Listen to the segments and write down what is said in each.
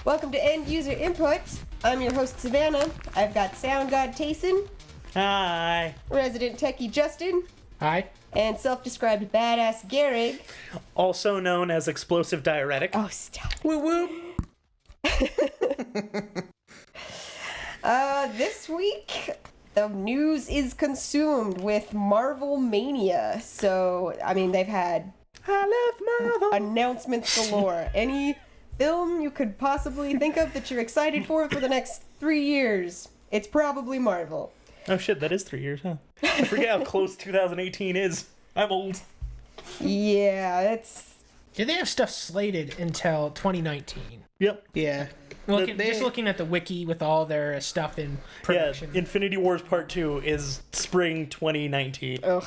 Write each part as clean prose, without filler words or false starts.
Welcome to End User Input. I'm your host, Savannah. I've got Sound God Tayson. Hi. Resident Techie Justin. Hi. And self-described badass Garrig. Also known as Explosive Diuretic. Oh, stop. Woo woo. This week, the news is consumed with Marvel Mania. So, I mean, they've had I love Marvel. announcements galore. Any film you could possibly think of that you're excited for the next 3 years, it's probably Marvel. Oh shit, that is 3 years, huh? I forget how close 2018 is. I'm old. Yeah, it's... Yeah, they have stuff slated until 2019. Yep. Yeah. Just looking at the wiki with all their stuff in production. Yeah, Infinity Wars Part 2 is spring 2019. Ugh.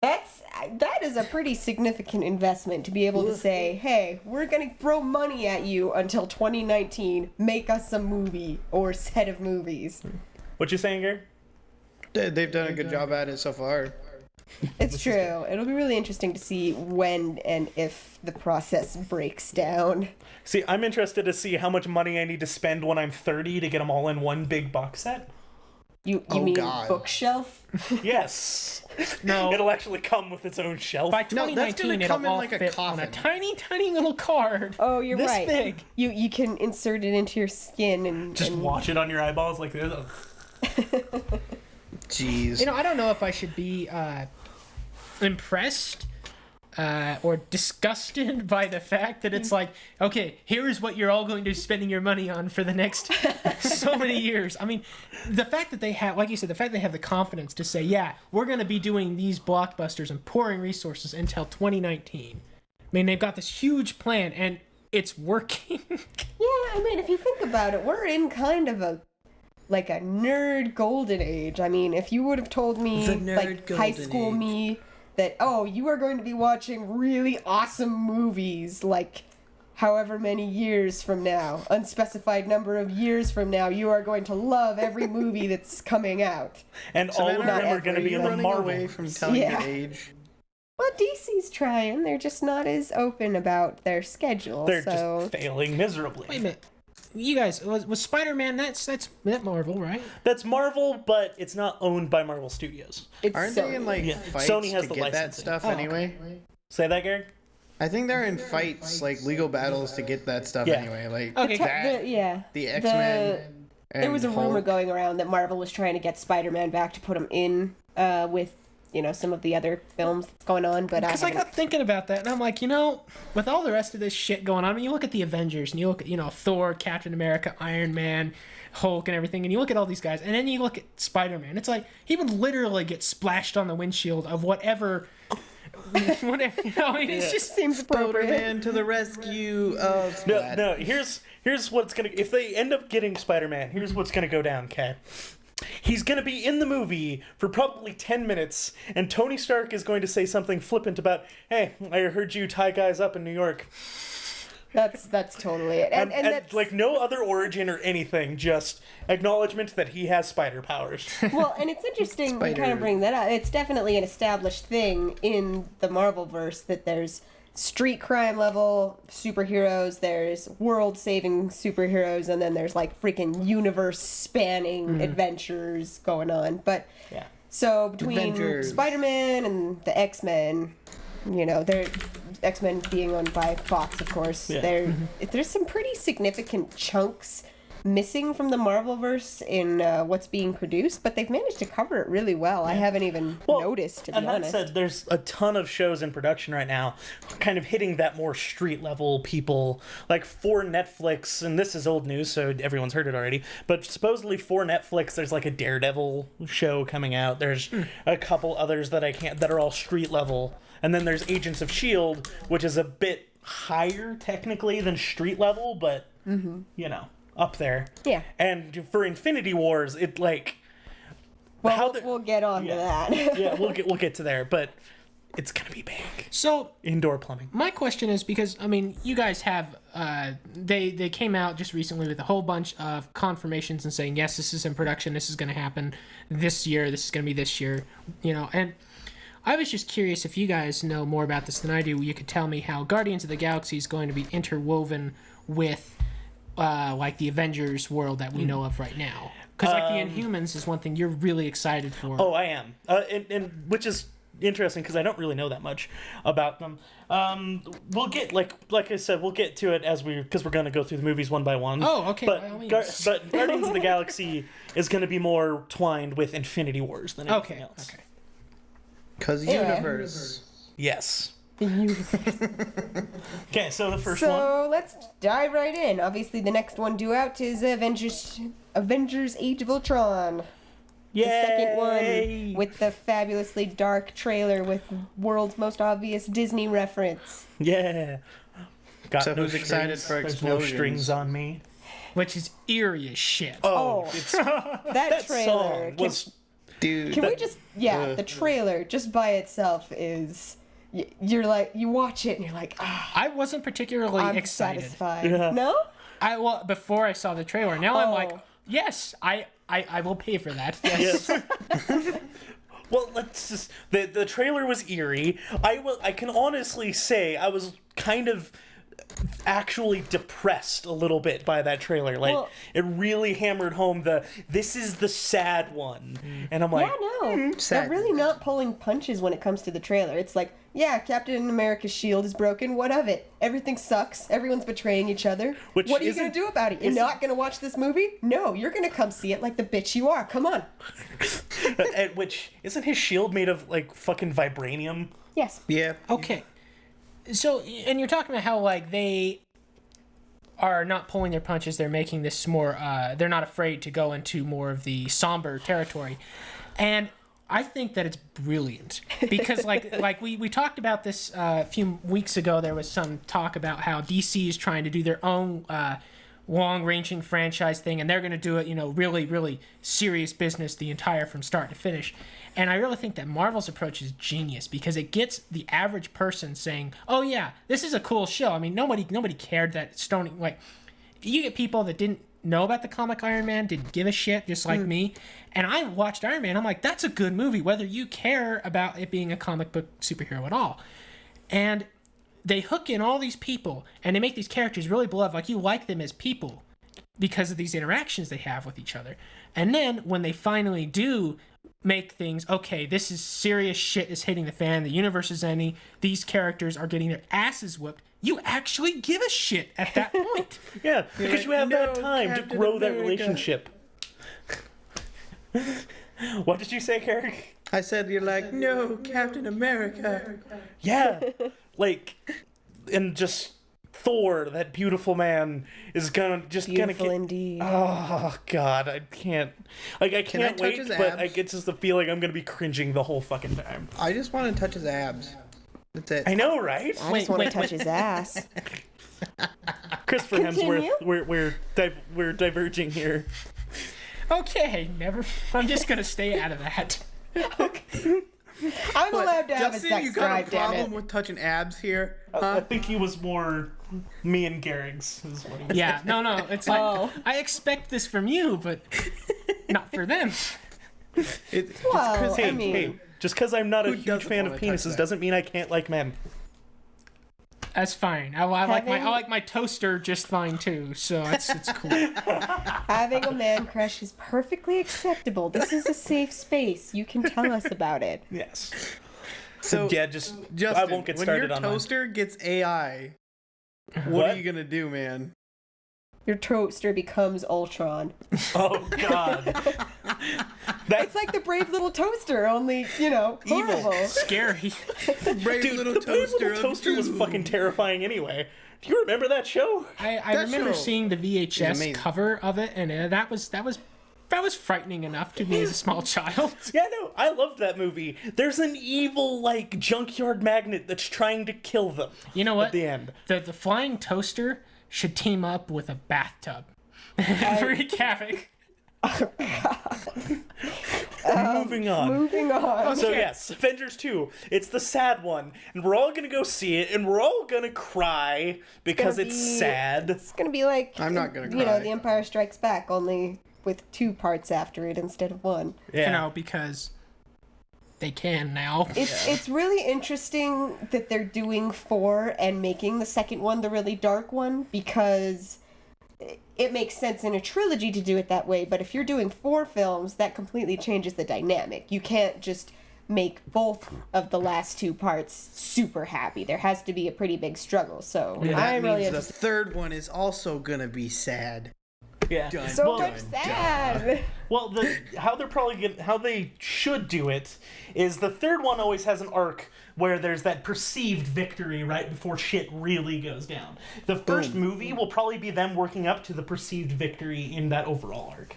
That is a pretty significant investment to be able to say, hey, we're going to throw money at you until 2019. Make us a movie or set of movies. What you saying, Gary? They've done a good job at it so far. It's true. It'll be really interesting to see when and if the process breaks down. See, I'm interested to see how much money I need to spend when I'm 30 to get them all in one big box set. You Oh, mean God. bookshelf? Yes. No. It'll actually come with its own shelf. By No, that's 2019, gonna it'll come in all like a fit on a coffin. tiny, tiny little card. Oh, you're this right. big. You can insert it into your skin and... Just and... watch it on your eyeballs like this. Jeez. You know, I don't know if I should be impressed or disgusted by the fact that it's like, okay, here's what you're all going to be spending your money on for the next so many years. I mean, the fact that they have, like you said, the fact they have the confidence to say, yeah, we're going to be doing these blockbusters and pouring resources until 2019. I mean, they've got this huge plan and it's working. Yeah, I mean, if you think about it, we're in kind of a nerd golden age. I mean, if you would have told me, The nerd like high golden school age. me, that, oh, you are going to be watching really awesome movies, like, however many years from now, unspecified number of years from now, you are going to love every movie that's coming out. And all of them Not are going to be in the running Marvel. away from telling Yeah. your age. Well, DC's trying. They're just not as open about their schedule, They're so... just failing miserably. Wait a minute. You guys, was Spider-Man, that's that Marvel, right? That's Marvel, but it's not owned by Marvel Studios. It's Aren't so... they in like Yeah. fights Sony has to the get that licensing. stuff Oh, anyway? Say that, Gary? I think they're in fights, like legal battles to get that stuff Yeah. anyway. Like Okay, that, yeah. the X-Men. There was a and rumor Hulk. going around that Marvel was trying to get Spider-Man back to put him in with, you know, some of the other films that's going on, but Because I got thinking about that, and I'm like, you know, with all the rest of this shit going on, I mean, you look at the Avengers, and you look at, you know, Thor, Captain America, Iron Man, Hulk, and everything, and you look at all these guys, and then you look at Spider-Man. It's like, he would literally get splashed on the windshield of whatever, whatever, you know, I mean, it just seems appropriate. Spider-Man to the rescue of Splat. No, here's what's gonna... If they end up getting Spider-Man, here's what's gonna go down, okay? He's gonna be in the movie for probably 10 minutes, and Tony Stark is going to say something flippant about, hey, I heard you tie guys up in New York. That's totally it. And And that's, like no other origin or anything, just acknowledgement that he has spider powers. well, and it's interesting you kind Spider. of bring that up. It's definitely an established thing in the Marvelverse that there's street crime level superheroes, there's world-saving superheroes, and then there's like freaking universe-spanning adventures going on. But Yeah. so between Avengers. Spider-Man and the X-Men, you know, they're X-Men being owned by Fox, of course. Yeah. There's some pretty significant chunks missing from the Marvelverse in what's being produced, but they've managed to cover it really well. I haven't even noticed, to be and that honest. said, there's a ton of shows in production right now, kind of hitting that more street level people. Like for Netflix, and this is old news, so everyone's heard it already. But supposedly for Netflix, there's like a Daredevil show coming out. There's a couple others that that are all street level, and then there's Agents of Shield, which is a bit higher technically than street level, but you know, up there. Yeah. And for Infinity Wars, it like Well, how we'll get on to that. yeah, we'll get to there, but it's gonna be big. So Indoor plumbing. my question is, because I mean, you guys have they came out just recently with a whole bunch of confirmations and saying, yes, this is in production, this is going to happen this year, this is going to be this year, and I was just curious if you guys know more about this than I do. You could tell me how Guardians of the Galaxy is going to be interwoven with like the Avengers world that we know of right now, because like the Inhumans is one thing you're really excited for. Oh, I am, and which is interesting because I don't really know that much about them. We'll get like I said, we'll get to it because we're going to go through the movies one by one. Oh, okay. But by all means. but Guardians of the Galaxy is going to be more twined with Infinity Wars than anything else. Okay. Cause universe. Yes. Okay, so the first one. So let's dive right in. Obviously, the next one due out is Avengers Age of Ultron. Yay! The second one with the fabulously dark trailer with world's most obvious Disney reference. Yeah. Got So no who's excited strings. for There's no explosions? strings on me. Which is eerie as shit. Oh, Oh. it's, That that trailer. song was. Dude. Can we just the trailer just by itself is you're like you watch it and you're like I wasn't particularly I'm excited. satisfied. Yeah. No? Well, before I saw the trailer, now I'm like, Oh. yes, I will pay for that. Yes. Yes. Well, let's just the trailer was eerie. I can honestly say I was kind of actually depressed a little bit by that trailer. Like Well- it really hammered home this is the sad one. And I'm like, Yeah, no. They're sad. really not pulling punches when it comes to the trailer. It's like, yeah, Captain America's shield is broken. What of it? Everything sucks. Everyone's betraying each other. Which what are you isn't- going to do about it? You're not going to watch this movie? No, you're going to come see it like the bitch you are. Come on. which isn't his shield made of like fucking vibranium? Yes. Yeah. Okay. So, and you're talking about how like they are not pulling their punches. They're making this more. They're not afraid to go into more of the somber territory, and I think that it's brilliant because like we talked about this a few weeks ago. There was some talk about how DC is trying to do their own long-ranging franchise thing, and they're going to do it, really, really serious business, the entire from start to finish. And I really think that Marvel's approach is genius because it gets the average person saying, "Oh yeah, this is a cool show." I mean, nobody cared that Stony. Like, you get people that didn't know about the comic Iron Man, didn't give a shit, just like me. And I watched Iron Man. I'm like, that's a good movie, whether you care about it being a comic book superhero at all. And they hook in all these people, and they make these characters really beloved. Like, you like them as people because of these interactions they have with each other. And then when they finally do make things, okay, this is serious shit is hitting the fan, the universe is ending, these characters are getting their asses whooped, you actually give a shit at that point. Yeah, because like, you have that "No, time to Captain grow that America." relationship. What did you say, Carrick? I said you're like, no, Captain America. Yeah, like, and just Thor, that beautiful man, is Beautiful gonna get. indeed. Oh God, I can't. Like, I can't touch wait, his but I abs? get just the feeling I'm gonna be cringing the whole fucking time. I just want to touch his abs. That's it. I know, right? I just want to touch his ass. Christopher Continue. Hemsworth, we're diverging here. Okay, never. I'm just gonna stay out of that. I'm allowed to have a Justin, sex you got drive, a damn problem it. with touching abs here? I Huh? think he was more me and Garrick's. Is what he was. Yeah, no, it's like Oh. I expect this from you, but not for them. It's Well, Chris I Hey, mean, hey, just because I'm not a Who huge doesn't fan of wanna touch penises that? doesn't mean I can't like men. That's fine. I like Having- my toaster just fine too. So it's cool. having a man crush is perfectly acceptable. This is a safe space. You can tell us about it. Yes. So, Yeah, just Justin, I won't get when started your on mine. toaster gets AI, what What? are you gonna do, man? Your toaster becomes Ultron. Oh God. It's like the brave little toaster, only, horrible. Scary. Brave Dude, little the Brave toaster. Little Toaster was of doom. fucking terrifying anyway. Do you remember that show? I That remember show seeing the is VHS amazing. cover of it, and that was frightening enough to me as a small child. Yeah, no, I loved that movie. There's an evil, like, junkyard magnet that's trying to kill them. You know what? At the end. The flying toaster should team up with a bathtub. Wreak havoc. Moving on. Moving on. So yes, Avengers 2. It's the sad one, and we're all gonna go see it, and we're all gonna cry because it's sad. It's gonna be like I'm not gonna You know, cry. The Empire Strikes Back, only with 2 parts after it instead of 1. Yeah. You know, because they can now. It's really interesting that they're doing 4 and making the second one the really dark one, because it makes sense in a trilogy to do it that way, but if you're doing 4 films, that completely changes the dynamic. You can't just make both of the last 2 parts super happy. There has to be a pretty big struggle. So That I'm really means the interested. third one is also gonna be sad. Yeah. Dun, So dun, much dun. sad. Well, how they should do it is the third one always has an arc where there's that perceived victory right before shit really goes down. The first movie will probably be them working up to the perceived victory in that overall arc.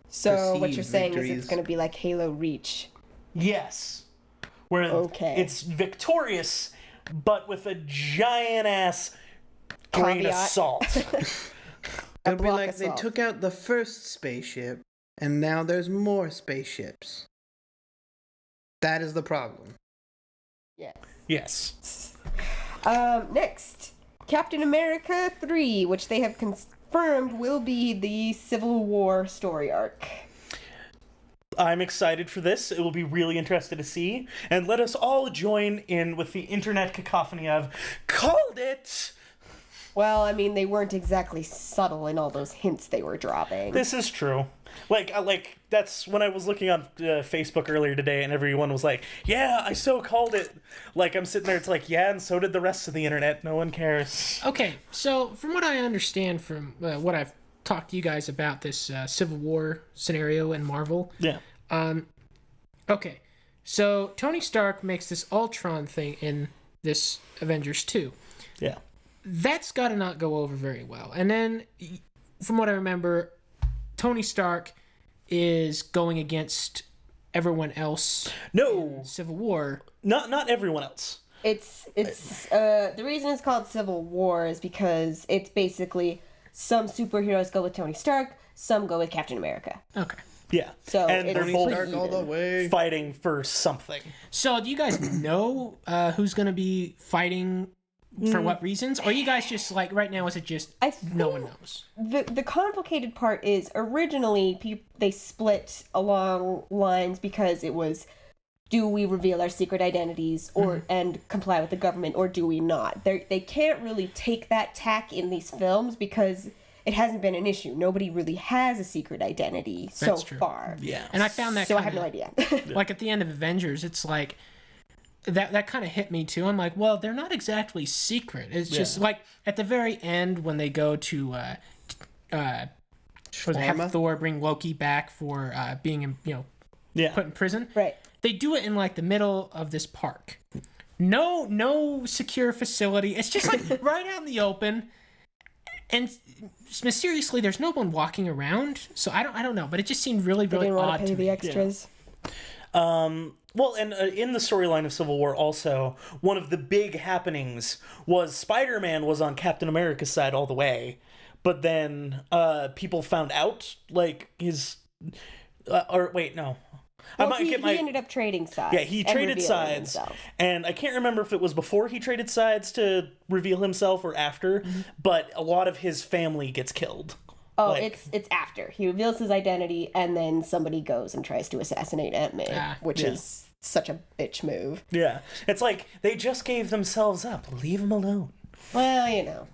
So what you're Perceived saying is victories. it's going to be like Halo Reach. Yes. Where Okay. it's victorious, but with a giant ass grain of Caveat. salt. It'll be block like of they salt. took out the first spaceship, and now there's more spaceships. That is the problem. Yes. Yes. Next, Captain America 3, which they have confirmed will be the Civil War story arc. I'm excited for this. It will be really interesting to see. And let us all join in with the internet cacophony of called it! Well, I mean, they weren't exactly subtle in all those hints they were dropping. This is true. Like that's when I was looking on Facebook earlier today, and everyone was like, "Yeah, I so called it." Like I'm sitting there, it's like, "Yeah, and so did the rest of the internet. No one cares." Okay, so from what I understand from what I've talked to you guys about this Civil War scenario in Marvel, Yeah. okay, so Tony Stark makes this Ultron thing in this Avengers 2. Yeah. That's got to not go over very well. And then, from what I remember, Tony Stark is going against everyone else No, in Civil War. not everyone else. It's the reason it's called Civil War is because it's basically some superheroes go with Tony Stark, some go with Captain America. Okay. Yeah. So and it's they're both pretty Stark all the even. way. fighting for something. So, do you guys know who's going to be fighting for what reasons? Or are you guys just like, right now, is it just I no one think knows? The complicated part is originally they split along lines because it was, do we reveal our secret identities or and comply with the government, or do we not? They can't really take that tack in these films because it hasn't been an issue. Nobody really has a secret identity That's so true. far. Yeah. And I found that So I kinda, have no idea. like at the end of Avengers, it's like that kind of hit me too. I'm like, well, they're not exactly secret. It's just like at the very end when they go to have Shawarma? Thor bring Loki back for being in, Yeah. put in prison. Right. They do it in like the middle of this park. No secure facility. It's just like right out in the open. And mysteriously, there's no one walking around. So I don't know, but it just seemed really, They really didn't want odd to pay to the me. extras. Well, and in the storyline of Civil War also, one of the big happenings was Spider-Man was on Captain America's side all the way, but then people found out, like, his... or, wait, no. I Well, might he, get my... he ended up trading sides. Yeah, he and traded revealing sides, himself. and I can't remember if it was before he traded sides to reveal himself or after, but a lot of his family gets killed. Oh, Like- it's after. He reveals his identity, and then somebody goes and tries to assassinate Aunt May, which Yeah. is such a bitch move. Yeah. It's like, they just gave themselves up. Leave them alone. Well,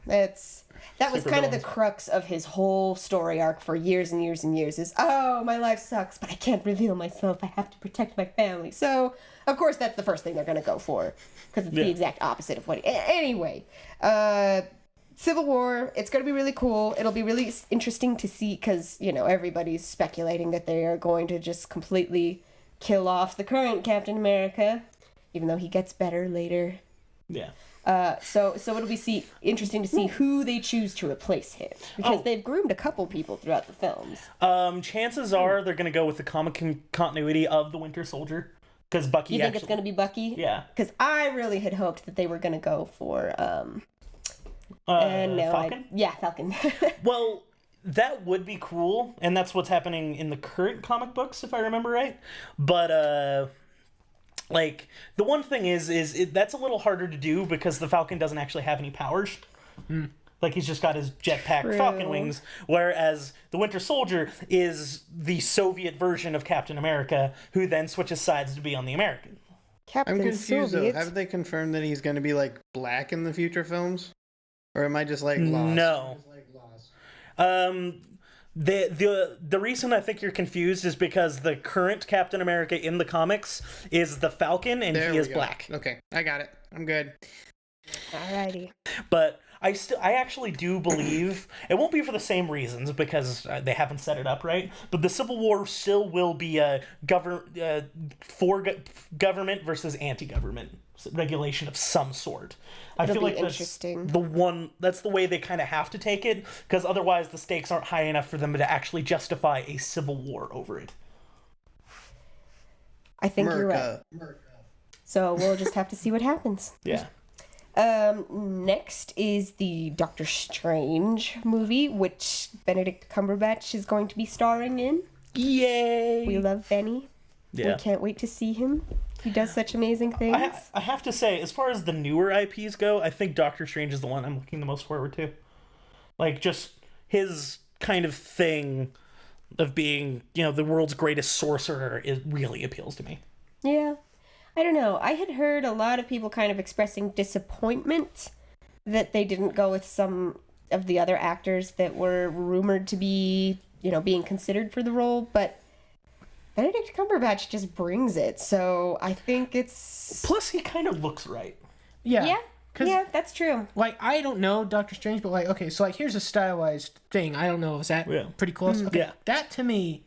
that was kind of the Supervillains. crux of his whole story arc for years and years and years is, oh, my life sucks, but I can't reveal myself. I have to protect my family. So, of course, that's the first thing they're going to go for, because it's Yeah. the exact opposite of what... Anyway, Civil War, it's going to be really cool. It'll be really interesting to see, because, everybody's speculating that they are going to just completely kill off the current Captain America, even though he gets better later. Yeah. So it'll be interesting to see who they choose to replace him, because they've groomed a couple people throughout the films. Chances are they're going to go with the comic continuity of the Winter Soldier, because Bucky You think actually... it's going to be Bucky? Yeah. Because I really had hoped that they were going to go for Falcon. Falcon? Yeah, Falcon. Well, that would be cool, and that's what's happening in the current comic books, if I remember right. But like the one thing that's a little harder to do because the Falcon doesn't actually have any powers. Like he's just got his jetpack Falcon wings, whereas the Winter Soldier is the Soviet version of Captain America, who then switches sides to be on the American. Captain I'm confused Soviet. though. Have they confirmed that he's going to be like black in the future films, or am I just like lost? No. The reason I think you're confused is because the current Captain America in the comics is the Falcon, and There he we is go. black. Okay, I got it. I'm good. Alrighty. But I actually do believe it won't be for the same reasons because they haven't set it up right. But the Civil War still will be a government versus anti-government regulation of some sort. I It'll feel be like interesting. that's the way they kind of have to take it, because otherwise the stakes aren't high enough for them to actually justify a civil war over it. I think you're right. Merca. So we'll just have to see what happens. Yeah. Next is the Doctor Strange movie, which Benedict Cumberbatch is going to be starring in. Yay! We love Benny. Yeah. We can't wait to see him. He does such amazing things. I have to say, as far as the newer IPs go, I think Doctor Strange is the one I'm looking the most forward to. Like, just his kind of thing of being, the world's greatest sorcerer, it really appeals to me. Yeah. I don't know. I had heard a lot of people kind of expressing disappointment that they didn't go with some of the other actors that were rumored to be, being considered for the role, but Benedict Cumberbatch just brings it, so I think it's... Plus, he kind of looks right. Yeah. Yeah, that's true. Like, I don't know Doctor Strange, but okay, so here's a stylized thing. I don't know, is that pretty close? Okay, Yeah. that to me,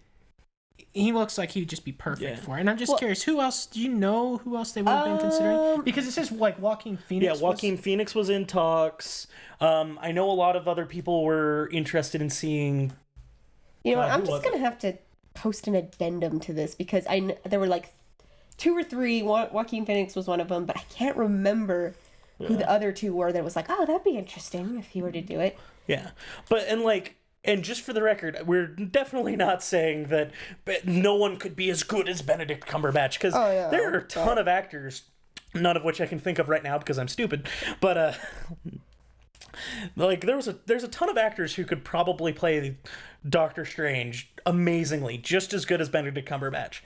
he looks like he would just be perfect for it. And I'm just curious, who else, do you know who else they would have been considering? Because it says, Joaquin Phoenix. Yeah, Joaquin Phoenix was in talks. I know a lot of other people were interested in seeing... I'm just going to have to post an addendum to this, because there were like 2 or 3. Joaquin Phoenix was one of them, but I can't remember who the other 2 were that was like, oh, that'd be interesting if he were to do it. Yeah. And just for the record, we're definitely not saying that no one could be as good as Benedict Cumberbatch, because there are a ton of actors, none of which I can think of right now because I'm stupid, but there's a ton of actors who could probably play Doctor Strange amazingly, just as good as Benedict Cumberbatch.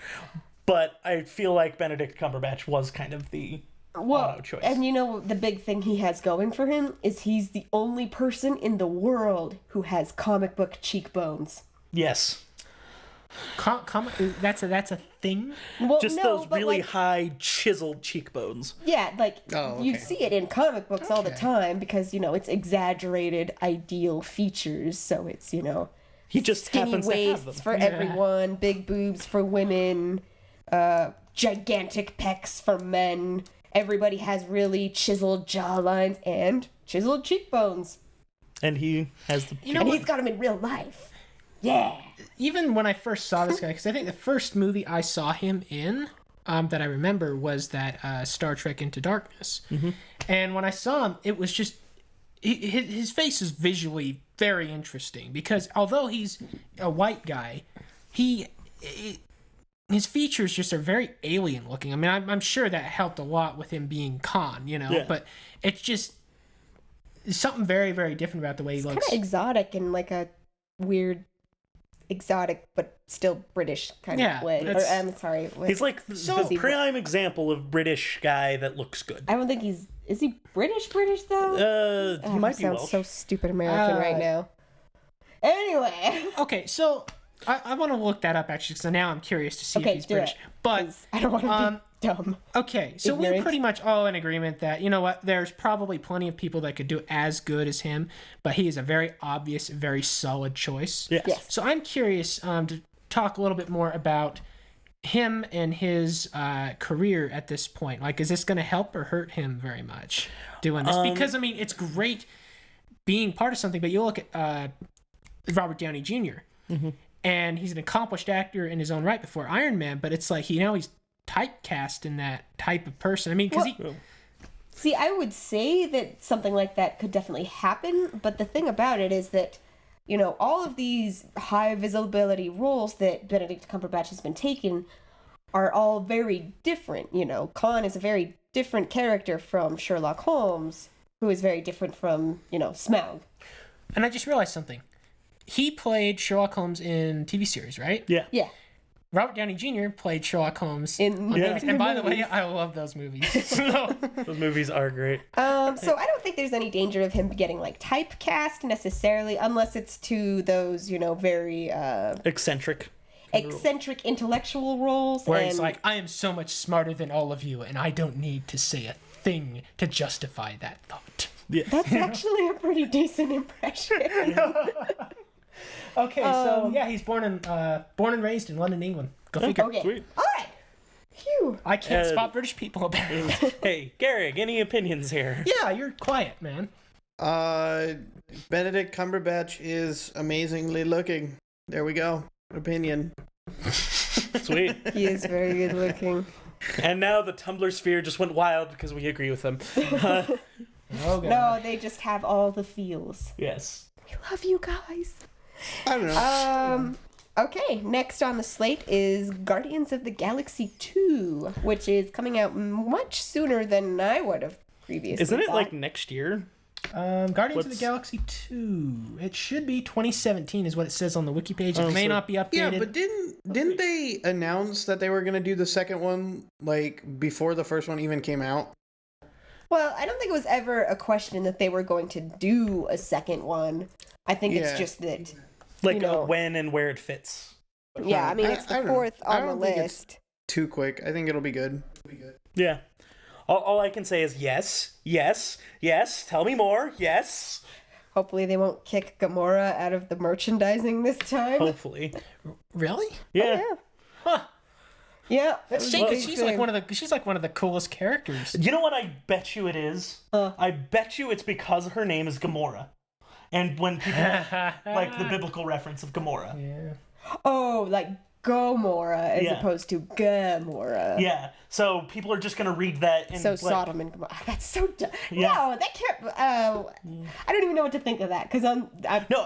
But I feel like Benedict Cumberbatch was kind of the auto choice. And the big thing he has going for him is he's the only person in the world who has comic book cheekbones. Yes. That's a thing? Well, Just those really high chiseled cheekbones. Yeah, you okay. see it in comic books all the time because, it's exagigantic ideal features. So it's, He just skinny happens to have them. waists for everyone, big boobs for women, gigantic pecs for men. Everybody has really chiseled jawlines and chiseled cheekbones. And he has the... And he's got them in real life. Yeah. Even when I first saw this guy, because I think the first movie I saw him in that I remember was that Star Trek Into Darkness. Mm-hmm. And when I saw him, it was just... His face is visually very interesting, because although he's a white guy, his features just are very alien looking. I mean, I'm sure that helped a lot with him being Khan, but it's just something very, very different about the way he looks. Kind of exotic in like a weird, exotic but still British kind of way. Or, I'm sorry. He's like the prime example of British guy that looks good. I don't think is he British though? He might be Welsh. Sounds so stupid American right now. Anyway. Okay, so I want to look that up actually, because now I'm curious to see if he's British. But I don't want to be dumb. Okay, so Ignorant. we're pretty much all in agreement that, there's probably plenty of people that could do as good as him, but he is a very obvious, very solid choice. Yes. So I'm curious to talk a little bit more about him and his career at this point. Like, is this going to help or hurt him very much doing this? Because, I mean, it's great being part of something, but you look at Robert Downey Jr., and he's an accomplished actor in his own right before Iron Man, but it's like, he's typecast in that type of person. I mean, because See, I would say that something like that could definitely happen, but the thing about it is that all of these high visibility roles that Benedict Cumberbatch has been taking are all very different. Khan is a very different character from Sherlock Holmes, who is very different from, Smaug. And I just realized something. He played Sherlock Holmes in TV series, right? Yeah. Yeah. Robert Downey Jr. played Sherlock Holmes In movies. And by the way, movies. I love those movies. So, Those movies are great. So I don't think there's any danger of him getting typecast necessarily, unless it's to those, very Eccentric intellectual roles. where and he's like, I am so much smarter than all of you, and I don't need to say a thing to justify that thought. that's actually a pretty decent impression. Okay, so yeah, he's born and raised in London, England. Go figure. Okay. Sweet. All right. Phew. I can't spot British people apparently. Hey, Garrick, any opinions here? Yeah, you're quiet, man. Benedict Cumberbatch is amazingly looking. There we go. Opinion. Sweet. He is very good looking. And now the Tumblr sphere just went wild because we agree with them. Oh, God. No, they just have all the feels. Yes. We love you guys. I don't know. Okay, next on the slate is Guardians of the Galaxy 2, which is coming out much sooner than I would have previously Isn't it thought. next year? Guardians of the What's- Galaxy 2. It should be 2017 is what it says on the wiki page. It may so- not be updated. Yeah, but didn't they announce that they were gonna do the second one before the first one even came out? Well, I don't think it was ever a question that they were going to do a second one. I think it's Yeah. just that, When and where it fits. yeah, I mean, it's I the don't know. fourth I on the don't think it's- list. Too quick. I think it'll be good. Yeah. All I can say is yes, yes, yes. Tell me more. Yes. Hopefully they won't kick Gamora out of the merchandising this time. Hopefully. Really? Yeah. Yeah. Huh. Yeah. That's it shame, was a 'cause big she's like thing. one of the coolest characters. You know what I bet you it is? I bet you it's because her name is Gamora. And when people like the biblical reference of Gamora. Yeah. Oh, like Gomorrah as Yeah. opposed to Gamora. Yeah. So people are just gonna read that and So like, Sodom and Gomorrah. That's so dumb. Yeah. No, that can't. I don't even know what to think of that because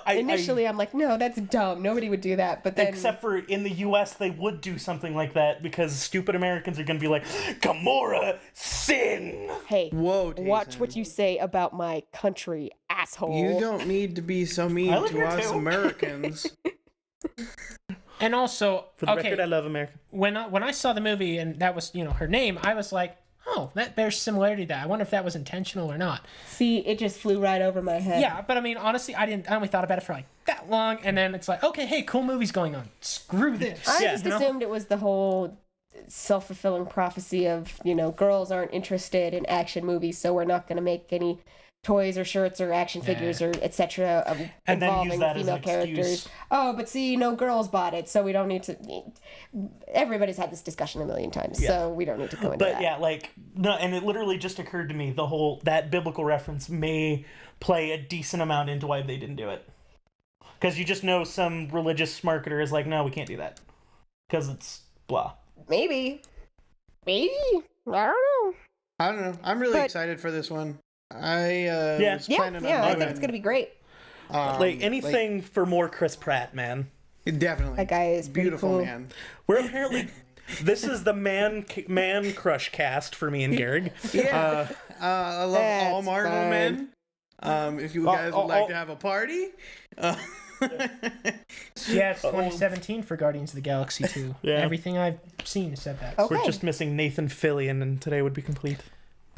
initially I'm like, no, that's dumb. Nobody would do that. But then, except for in the US they would do something like that because stupid Americans are gonna be like, Gamora, sin. hey, Whoa, watch Jason. what you say about my country, asshole. You don't need to be so mean I live to here us too. Americans. And also, For the okay, record, I love America. when I saw the movie and that was her name, I was like, oh, that bears similarity to that. I wonder if that was intentional or not. See, it just flew right over my head. Yeah, but I mean, honestly, I only thought about it for like that long, and then it's like, okay, hey, cool movie's going on. Screw this. I Yeah. just You know? assumed it was the whole self-fulfilling prophecy of, girls aren't interested in action movies, so we're not going to make any toys or shirts or action figures or etc. And then use involving that as female an characters. excuse. Oh, but see, no girls bought it, so we don't need to. Everybody's had this discussion a million times, so we don't need to go into But that. yeah, no, and it literally just occurred to me that biblical reference may play a decent amount into why they didn't do it. Because you just know some religious marketer is like, no, we can't do that. Because it's blah. Maybe. I don't know. I don't know. I'm really But- excited for this one. I Yeah. was Yeah, planning on I think doing, it's gonna be great. Anything for more Chris Pratt, man. definitely. That guy is pretty beautiful cool. man. We're apparently... This is the man crush cast for me and Garrig. Yeah. I love all That's Marvel fine. men. If you guys would like to have a party. Yeah, it's 2017 for Guardians of the Galaxy 2. Yeah. Everything I've seen said that. Okay. We're just missing Nathan Fillion, and today would be complete.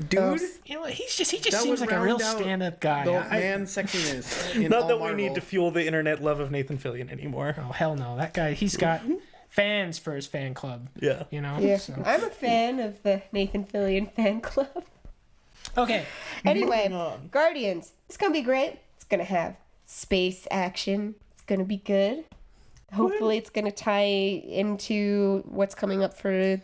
Dude, You know what? He just That seems would like a real round out stand-up guy. the I- man sexiness. In Not all that Marvel. we need to fuel the internet love of Nathan Fillion anymore. Oh hell no! That guy, he's got fans for his fan club. Yeah. You know. Yeah, So. I'm a fan of the Nathan Fillion fan club. Okay. Anyway, Moving on. Guardians. It's gonna be great. It's gonna have space action. It's gonna be good. Hopefully, it's gonna tie into what's coming up for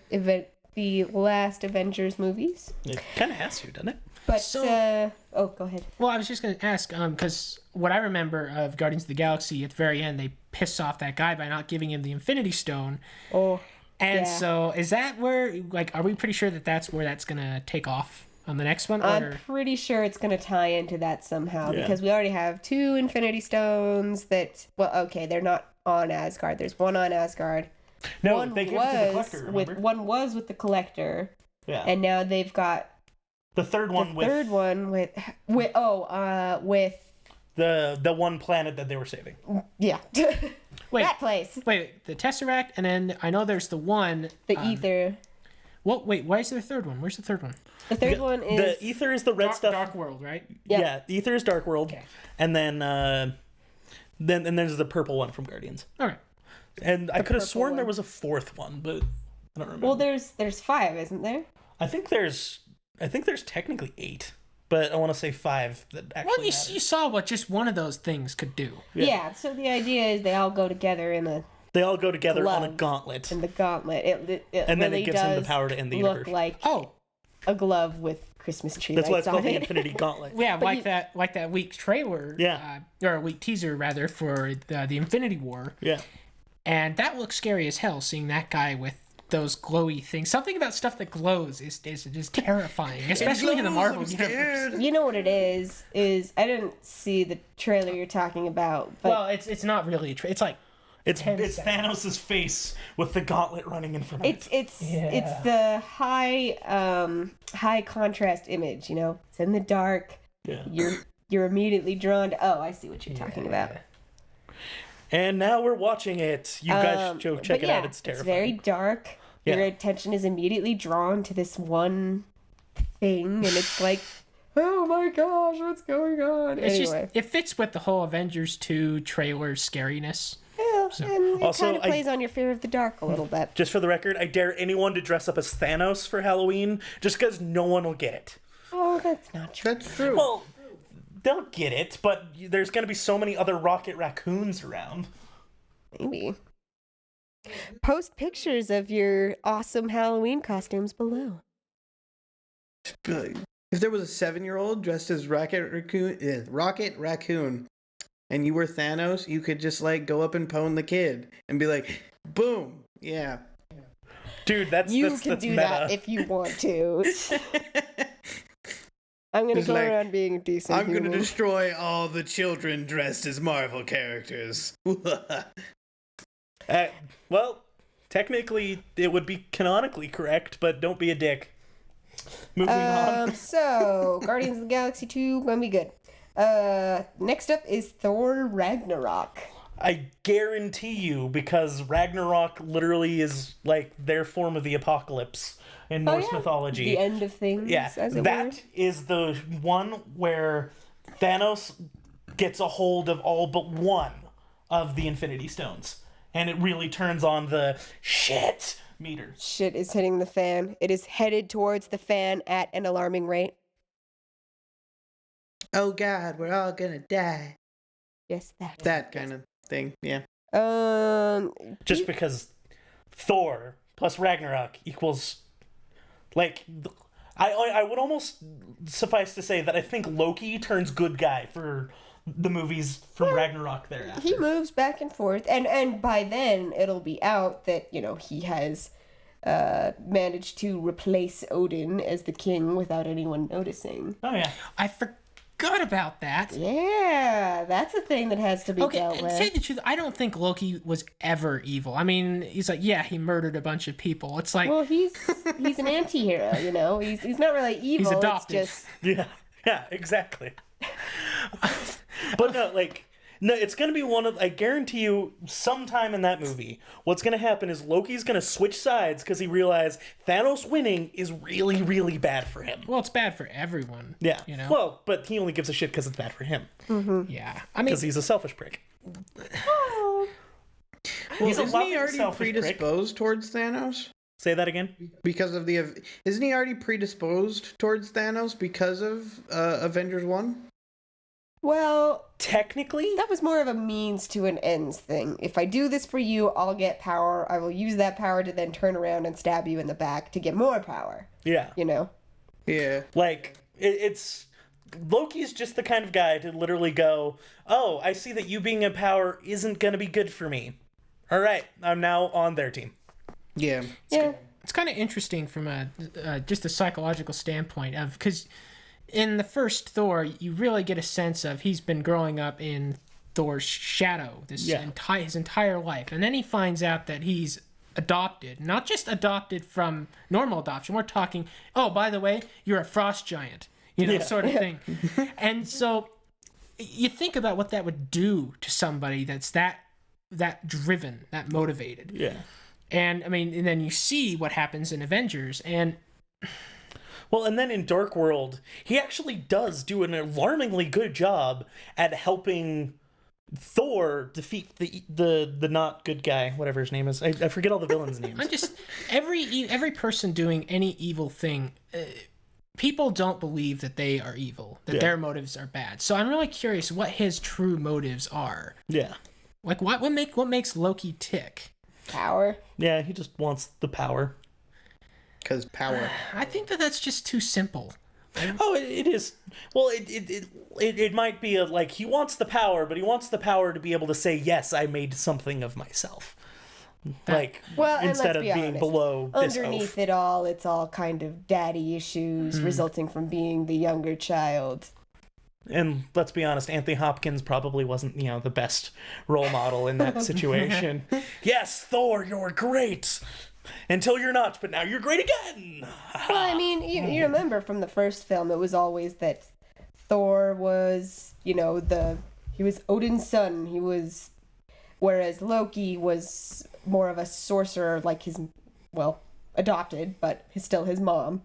the last Avengers movies. It kind of has to, doesn't it? But So- oh, go ahead. Well, I was just going to ask, because what I remember of Guardians of the Galaxy, at the very end, they piss off that guy by not giving him the Infinity Stone. Oh, And Yeah. so, is that where, like, are we pretty sure that that's where that's going to take off? on the next one? I'm Or pretty sure it's going to tie into that somehow Yeah. because we already have 2 Infinity Stones that, well, okay, they're not on Asgard. There's one on Asgard. No, One they give it to the collector, with remember? one was with the collector, Yeah. and now they've got The third one the third one with the one planet that they were saving. yeah. Wait. That place. wait, the Tesseract, and then I know there's the one. The ether. Well, wait, why is there a third one? Where's the third one? The third one is The ether is the red stuff. Dark World, right? Yeah. The ether is Dark World. Okay. And then there's the purple one from Guardians. Okay. And I could have purple sworn there one. was a fourth one, but I don't remember. well, there's 5, isn't there? I think there's technically 8, but I want to say 5 that actually Well, you matter. saw what just one of those things could do. Yeah. So the idea is they all go together in They all go together on a glove. gauntlet. the gauntlet. It And then it really gives him the does power to end the look universe. like Oh, a glove with Christmas tree That's why lights it's called on the it. Infinity Gauntlet. yeah, you- like that week trailer. Yeah. Or a week teaser rather for the Infinity War, Yeah. and that looks scary as hell. Seeing that guy with those glowy things. Something about stuff that glows is just terrifying, especially in the Marvel universe. You know what it is I didn't see the trailer you're talking about, but Well, it's not really it's like It's 10 it's seconds. Thanos' face with the gauntlet running in front of it. it's Yeah. the high contrast image, you know. It's in the dark. Yeah. You're immediately drawn to, oh, I see what you're talking about. And now we're watching it. You guys go But check it yeah, out. It's terrifying. It's very dark. Your Yeah. attention is immediately drawn to this one thing, and it's like, oh my gosh, what's going on? It's Anyway, just it fits with the whole Avengers 2 trailer scariness. yeah, and it Also, kind of plays on your fear of the dark a little bit. Just for the record, I dare anyone to dress up as Thanos for Halloween just because no one will get it. Oh, that's not true. That's true. Well, they'll get it, but there's going to be so many other Rocket Raccoons around. Maybe. Post pictures of your awesome Halloween costumes below. If there was a 7-year-old dressed as Rocket Raccoon, and you were Thanos, you could just like go up and pwn the kid and be like, boom, yeah. Dude, that's You that's, can that's do meta. that if you want to. I'm gonna It's go like, around being a decent I'm gonna human. destroy all the children dressed as Marvel characters. Well, technically, it would be canonically correct, but don't be a dick. Moving on. So, Guardians of the Galaxy 2, gonna be good. Next up is Thor Ragnarok. I guarantee you, because Ragnarok literally is like their form of the apocalypse in Norse mythology. The end of things, Yeah, as it were. that is the one where Thanos gets a hold of all but one of the Infinity Stones. And it really turns on the shit meter. Shit is hitting the fan. It is headed towards the fan at an alarming rate. Oh God, we're all gonna die. Yes, that. That kind of thing, yeah. Just because Thor plus Ragnarok equals, like, I would almost suffice to say that I think Loki turns good guy for the movies from Ragnarok thereafter. he moves back and forth, and by then it'll be out that, you know, he has managed to replace Odin as the king without anyone noticing. Oh yeah. I forgot about that. Yeah, that's a thing that has to be Okay, dealt to with. say the truth, I don't think Loki was ever evil. I mean, he's like, yeah, he murdered a bunch of people. It's like, Well, he's an anti-hero, you know. He's not really evil. adopted. It's just Yeah, exactly. But no, it's gonna be one of, I guarantee you, sometime in that movie, what's gonna happen is Loki's gonna switch sides because he realized Thanos winning is really, really bad for him. well, it's bad for everyone. Yeah. You know? Well, but he only gives a shit because it's bad for him. Yeah. I mean, Because he's a selfish prick. Well, He's a isn't loving, he already selfish prick. predisposed towards Thanos? Say that again? Because of the... Isn't he already predisposed towards Thanos because of Avengers 1? well, Technically, that was more of a means to an ends thing. If I do this for you, I'll get power. I will use that power to then turn around and stab you in the back to get more power. yeah. You know? Yeah. Like, it's... Loki's just the kind of guy to literally go, oh, I see that you being in power isn't going to be good for me. All right, I'm now on their team. Yeah. Yeah. it's kind of interesting from a just a psychological standpoint of because in the first Thor, you really get a sense of he's been growing up in Thor's shadow his entire life, and then he finds out that he's adopted, not just adopted from normal adoption. We're talking, oh, by the way, you're a frost giant, sort of thing. And so you think about what that would do to somebody that's that driven, that motivated. Yeah. And I mean, and then you see what happens in Avengers, and well, and then in Dark World, he actually does do an alarmingly good job at helping Thor defeat the not good guy, whatever his name is. I forget all the villains' names. I'm just every person doing any evil thing. People don't believe that they are evil, that their motives are bad. So I'm really curious what his true motives are. Yeah. Like what makes Loki tick? Power. Yeah, he just wants the power. Because power. I think that's just too simple. Oh, it is. Well, it might be like he wants the power, but he wants the power to be able to say, yes, I made something of myself. Like, instead of being honest, below this underneath oaf. it all, it's all kind of daddy issues resulting from being the younger child. And let's be honest, Anthony Hopkins probably wasn't, the best role model in that situation. Yes, Thor, you're great. Until you're not, but now you're great again. Well, I mean, you remember from the first film, it was always that Thor was, he was Odin's son. Whereas Loki was more of a sorcerer, like adopted, but still his mom.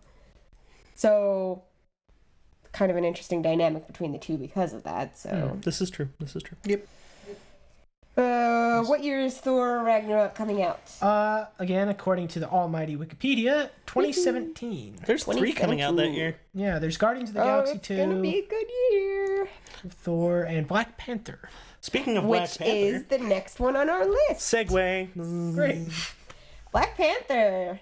So, kind of an interesting dynamic between the two because of that. So This is true. Yep. What year is Thor Ragnarok coming out? Again, according to the almighty Wikipedia, 2017. There's 3 coming out that year. Yeah, there's Guardians of the Galaxy 2, It's gonna be a good year. Thor, and Black Panther. Speaking of Black Which Panther, is the next one on our list. segue. Great. Black Panther.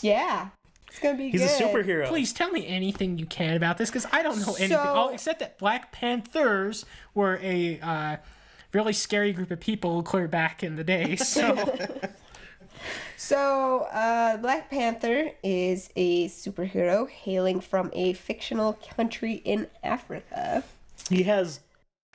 Yeah. It's gonna be He's good. a superhero. Please tell me anything you can about this, because I don't know anything. Except that Black Panthers were a really scary group of people clear back in the day. So, Black Panther is a superhero hailing from a fictional country in Africa. He has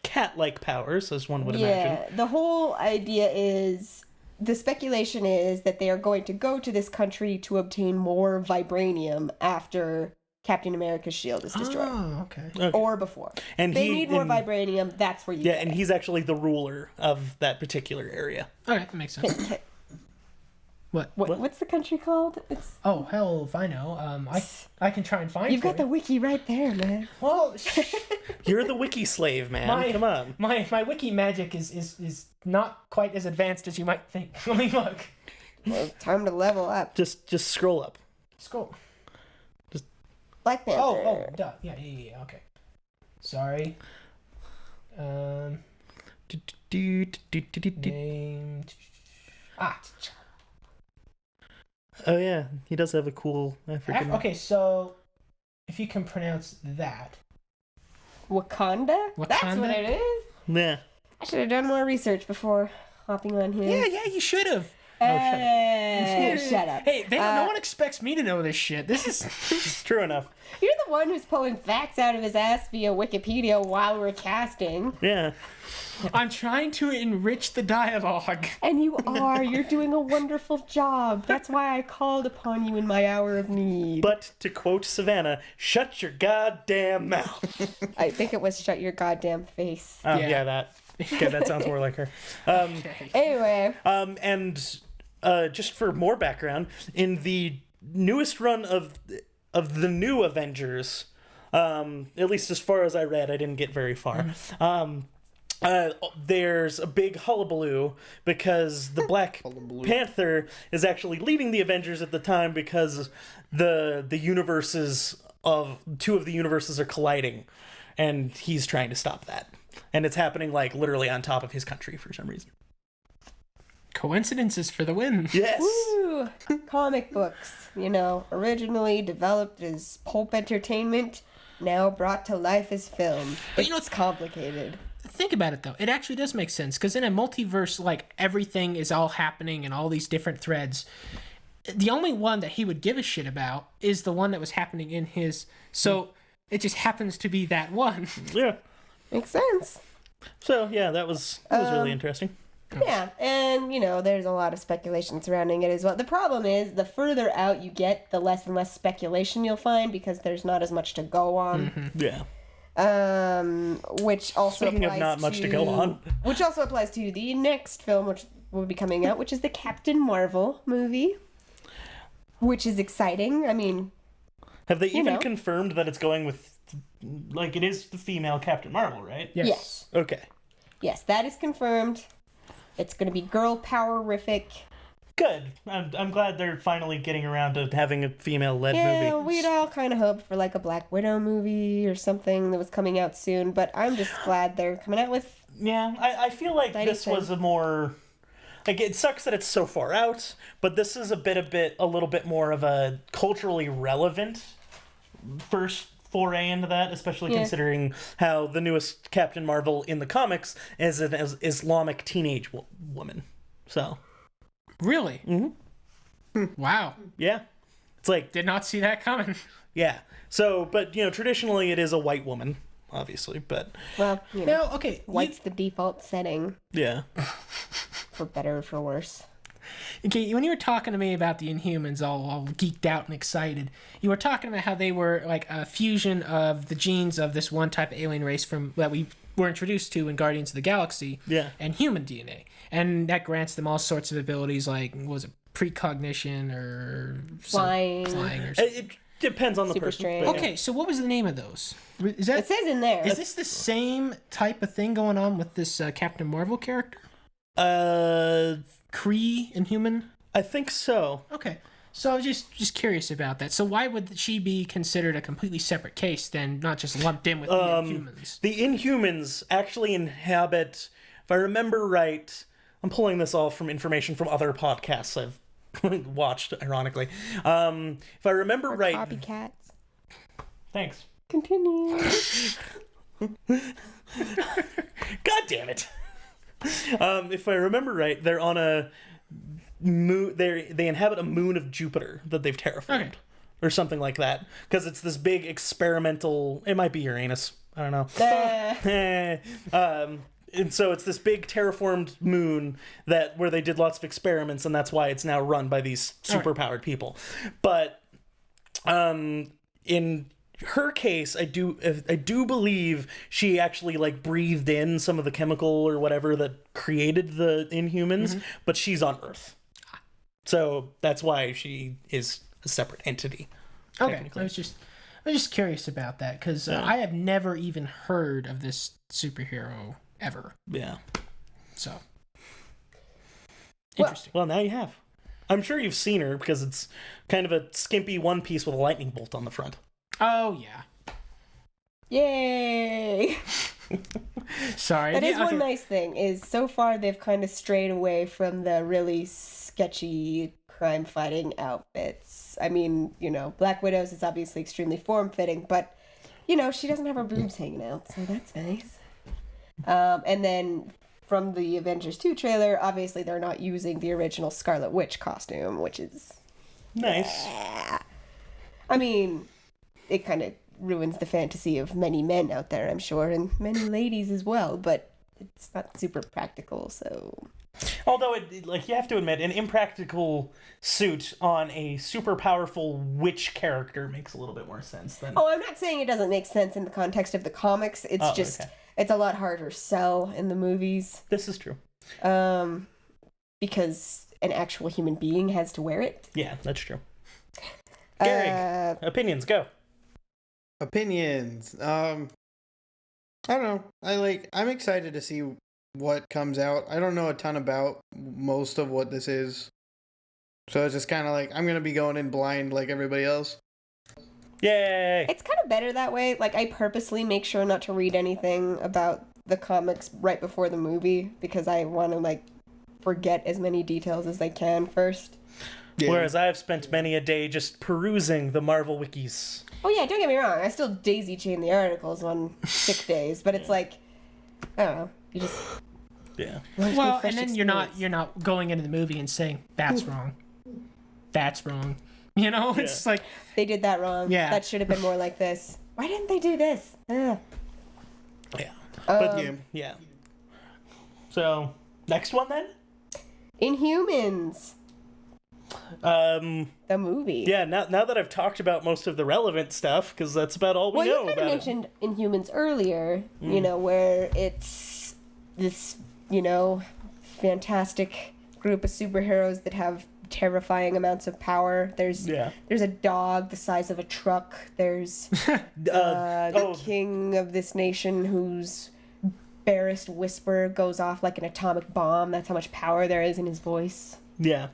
cat-like powers, as one would imagine. The whole idea is, the speculation is that they are going to go to this country to obtain more vibranium after Captain America's shield is destroyed. Oh, okay. Or before. And they need more vibranium, that's where you get and it. he's actually the ruler of that particular area. All right, that makes sense. What's the country called? It's Oh, hell if I know. I can try and find You've for got the you. wiki right there, man. Well, You're the wiki slave, man. Come on. My wiki magic is not quite as advanced as you might think. Let me look. Well, time to level up. Just scroll up. Scroll. Black Panther. Oh, duh. Yeah, okay. Sorry. Name. Oh yeah, he does have a cool African. Okay, so if you can pronounce that. Wakanda? That's Wakanda? what it is? Yeah. I should have done more research before hopping on here. Yeah, you should have. Shut up. Hey, no one expects me to know this shit. This is It's true enough. You're the one who's pulling facts out of his ass via Wikipedia while we're casting. Yeah. I'm trying to enrich the dialogue. And you are. You're doing a wonderful job. That's why I called upon you in my hour of need. But to quote Savannah, shut your goddamn mouth. I think it was shut your goddamn face. Oh, Yeah. yeah, that. Okay, that sounds more like her. Okay. Anyway. And just for more background, in the newest run of the new Avengers, at least as far as I read, I didn't get very far. There's a big hullabaloo because the Black Panther is actually leading the Avengers at the time because the universes of 2 of the universes are colliding, and he's trying to stop that. And it's happening like literally on top of his country for some reason. Coincidences for the win. Yes. Woo! Comic books, originally developed as pulp entertainment, now brought to life as film. But It's complicated. think about it though, it actually does make sense because in a multiverse, like everything is all happening and all these different threads. The only one that he would give a shit about is the one that was happening in his. So it just happens to be that one. Yeah. Makes sense. So yeah, that was really interesting. Yeah, and there's a lot of speculation surrounding it as well. The problem is, the further out you get, the less and less speculation you'll find because there's not as much to go on. Yeah. Which also Speaking applies of not much to go on. Which also applies to the next film, which will be coming out, which is the Captain Marvel movie, which is exciting. I mean, have they even confirmed that it's going with, like, it is the female Captain Marvel, right? Yes. Okay. Yes, that is confirmed. It's going to be girl power-rific. Good. I'm glad they're finally getting around to having a female-led movie. Yeah, we'd all kind of hoped for like a Black Widow movie or something that was coming out soon, but I'm just glad they're coming out with... Yeah, I feel like this was a more... Like, it sucks that it's so far out, but this is a little bit more of a culturally relevant first foray into that, especially considering how the newest Captain Marvel in the comics is an Islamic teenage woman. So, really, wow, yeah, it's like did not see that coming. Yeah. So, but traditionally it is a white woman, obviously, but Well, no, okay, white's the default setting, yeah, for better or for worse. Okay, when you were talking to me about the Inhumans, all geeked out and excited, you were talking about how they were like a fusion of the genes of this one type of alien race that we were introduced to in Guardians of the Galaxy, and human DNA, and that grants them all sorts of abilities like was it precognition or Flying or something. it depends on the Super person. strength. but Okay, so what was the name of those? Is that It says in there. is this the same type of thing going on with this Captain Marvel character? Kree Inhuman? I think so. Okay. So I was just curious about that. So why would she be considered a completely separate case then, not just lumped in with the Inhumans? The Inhumans actually inhabit, if I remember right, I'm pulling this all from information from other podcasts I've watched, ironically. If I remember right... Copycats. Thanks. Continue. God damn it. If I remember right, they're on a moon. They inhabit a moon of Jupiter that they've terraformed, or something like that. Because it's this big experimental. It might be Uranus. I don't know. And so it's this big terraformed moon where they did lots of experiments, and that's why it's now run by these superpowered people. But in her case, I do believe she actually like breathed in some of the chemical or whatever that created the Inhumans, but she's on Earth, so that's why she is a separate entity. Okay, I was just curious about that because I have never even heard of this superhero ever. Yeah. So interesting. Well, now you have. I'm sure you've seen her because it's kind of a skimpy one piece with a lightning bolt on the front. Oh yeah. Yay! Sorry. That is one nice thing, is so far they've kind of strayed away from the really sketchy crime fighting outfits. I mean, Black Widow's is obviously extremely form-fitting, but, she doesn't have her boobs hanging out, so that's nice. And then from the Avengers 2 trailer, obviously they're not using the original Scarlet Witch costume, which is... Nice. Yeah. I mean... It kind of ruins the fantasy of many men out there, I'm sure, and many ladies as well, but it's not super practical, so... Although, you have to admit, an impractical suit on a super powerful witch character makes a little bit more sense than... Oh, I'm not saying it doesn't make sense in the context of the comics, it's it's a lot harder sell in the movies. This is true. Because an actual human being has to wear it. Yeah, that's true. Gary, opinions, go. Opinions. I don't know. I'm excited to see what comes out. I don't know a ton about most of what this is. So it's just kind of like, I'm going to be going in blind like everybody else. Yay! It's kind of better that way. Like, I purposely make sure not to read anything about the comics right before the movie because I want to, forget as many details as I can first. Yeah. Whereas I've spent many a day just perusing the Marvel wikis. Oh yeah, don't get me wrong. I still daisy chain the articles on sick days, but it's like I don't know. You just Yeah. Well, fresh and then experience. you're not going into the movie and saying that's wrong. That's wrong. You know, it's like they did that wrong. Yeah. That should have been more like this. Why didn't they do this? Ugh. Yeah. But Yeah. yeah. So next one then. Inhumans, Um. the movie. Yeah. Now that I've talked about most of the relevant stuff, because that's about all we Well, know you kind of about it. mentioned Inhumans earlier, you know, where it's this, you know, fantastic group of superheroes that have terrifying amounts of power. There's a dog the size of a truck. There's the king of this nation whose barest whisper goes off like an atomic bomb. That's how much power there is in his voice. Yeah.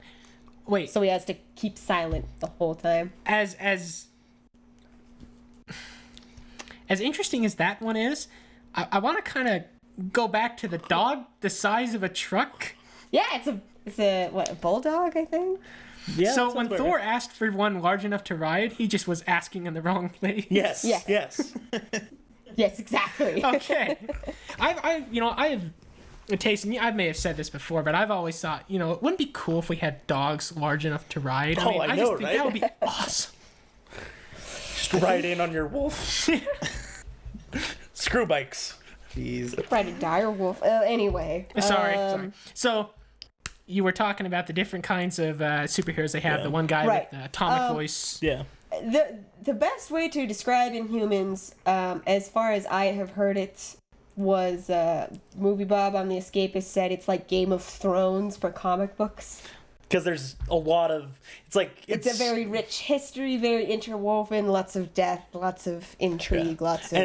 wait, So he has to keep silent the whole time. as interesting as that one is, I want to kind of go back to the dog the size of a truck. Yeah, it's a what, a bulldog, I think. Yeah. So that when sounds about Thor right. asked for one large enough to ride, he just was asking in the wrong place. Yes. Yes. Yes. Yes, exactly. Okay. I have a taste, and I may have said this before, but I've always thought, you know, it wouldn't be cool if we had dogs large enough to ride. Oh, I know, just think right? that would be awesome. Just ride in on your wolf. Screw bikes. Jeez. Ride a dire wolf. Anyway. Sorry. So you were talking about the different kinds of superheroes they have. Yeah. The one guy Right. with the atomic voice. Yeah. The best way to describe Inhumans, as far as I have heard it, was Movie Bob on The Escapist said it's like Game of Thrones for comic books. Because there's a lot of. It's like. It's a very rich history, very interwoven, lots of death, lots of intrigue, lots of...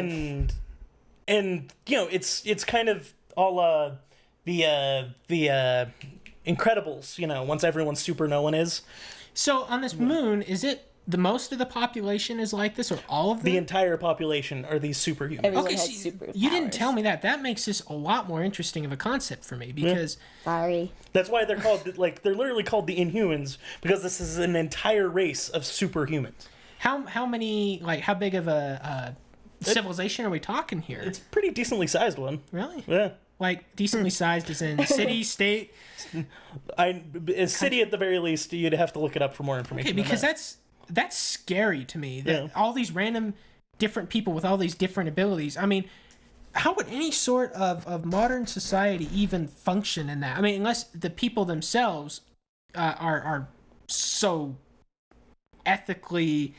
And you know, it's kind of all the Incredibles, you know, once everyone's super, no one is. So on this moon, is it the most of the population is like this, or all of them? The entire population are these superhumans. Everyone Okay, has so superpowers. you didn't tell me that. That makes this a lot more interesting of a concept for me because Sorry. That's why they're called, like, they're literally called the Inhumans, because this is an entire race of superhumans. how many, like, how big of a civilization are we talking here? It's a pretty decently sized one. Really? Yeah. Like decently sized as in city, state? A city at the very least, you'd have to look it up for more information. Okay, on because that. that's scary to me. That Yeah. all these random different people with all these different abilities. I mean, how would any sort of modern society even function in that? I mean, unless the people themselves are so ethically...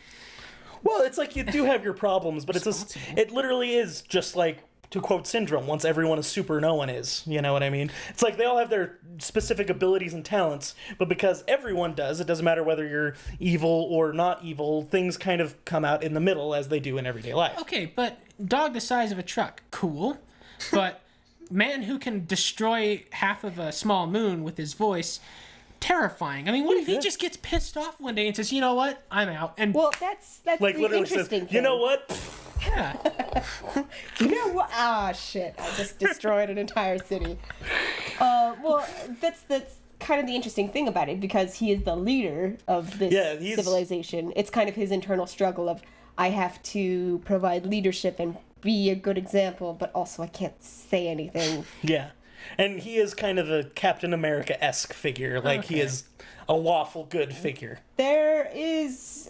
Well, it's like you do have your problems, but it literally is just like, to quote Syndrome, once everyone is super, no one is. You know what I mean? It's like they all have their specific abilities and talents, but because everyone does, it doesn't matter whether you're evil or not evil, things kind of come out in the middle as they do in everyday life. Okay, but dog the size of a truck, cool. But man who can destroy half of a small moon with his voice, terrifying. I mean, what if he just gets pissed off one day and says, you know what, I'm out. And Well, that's Like the literally says, interesting thing. you know what? yeah. You know what? Ah, shit! I just destroyed an entire city. Well, that's kind of the interesting thing about it, because he is the leader of this civilization. It's kind of his internal struggle of, I have to provide leadership and be a good example, but also I can't say anything. Yeah. And he is kind of a Captain America-esque figure. Like, he is a lawful good figure. There is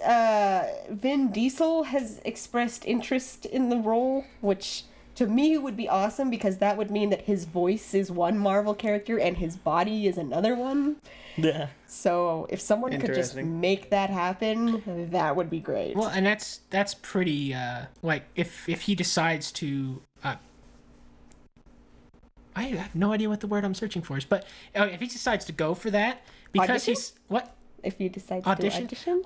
Vin Diesel has expressed interest in the role, which to me would be awesome, because that would mean that his voice is one Marvel character and his body is another one. Yeah. So if someone could just Interesting. make that happen, that would be great. Well, and that's pretty, like, if he decides to... I have no idea what the word I'm searching for is, but if he decides to go for that, because Audition? he's... What? If you decide to Audition? do audition,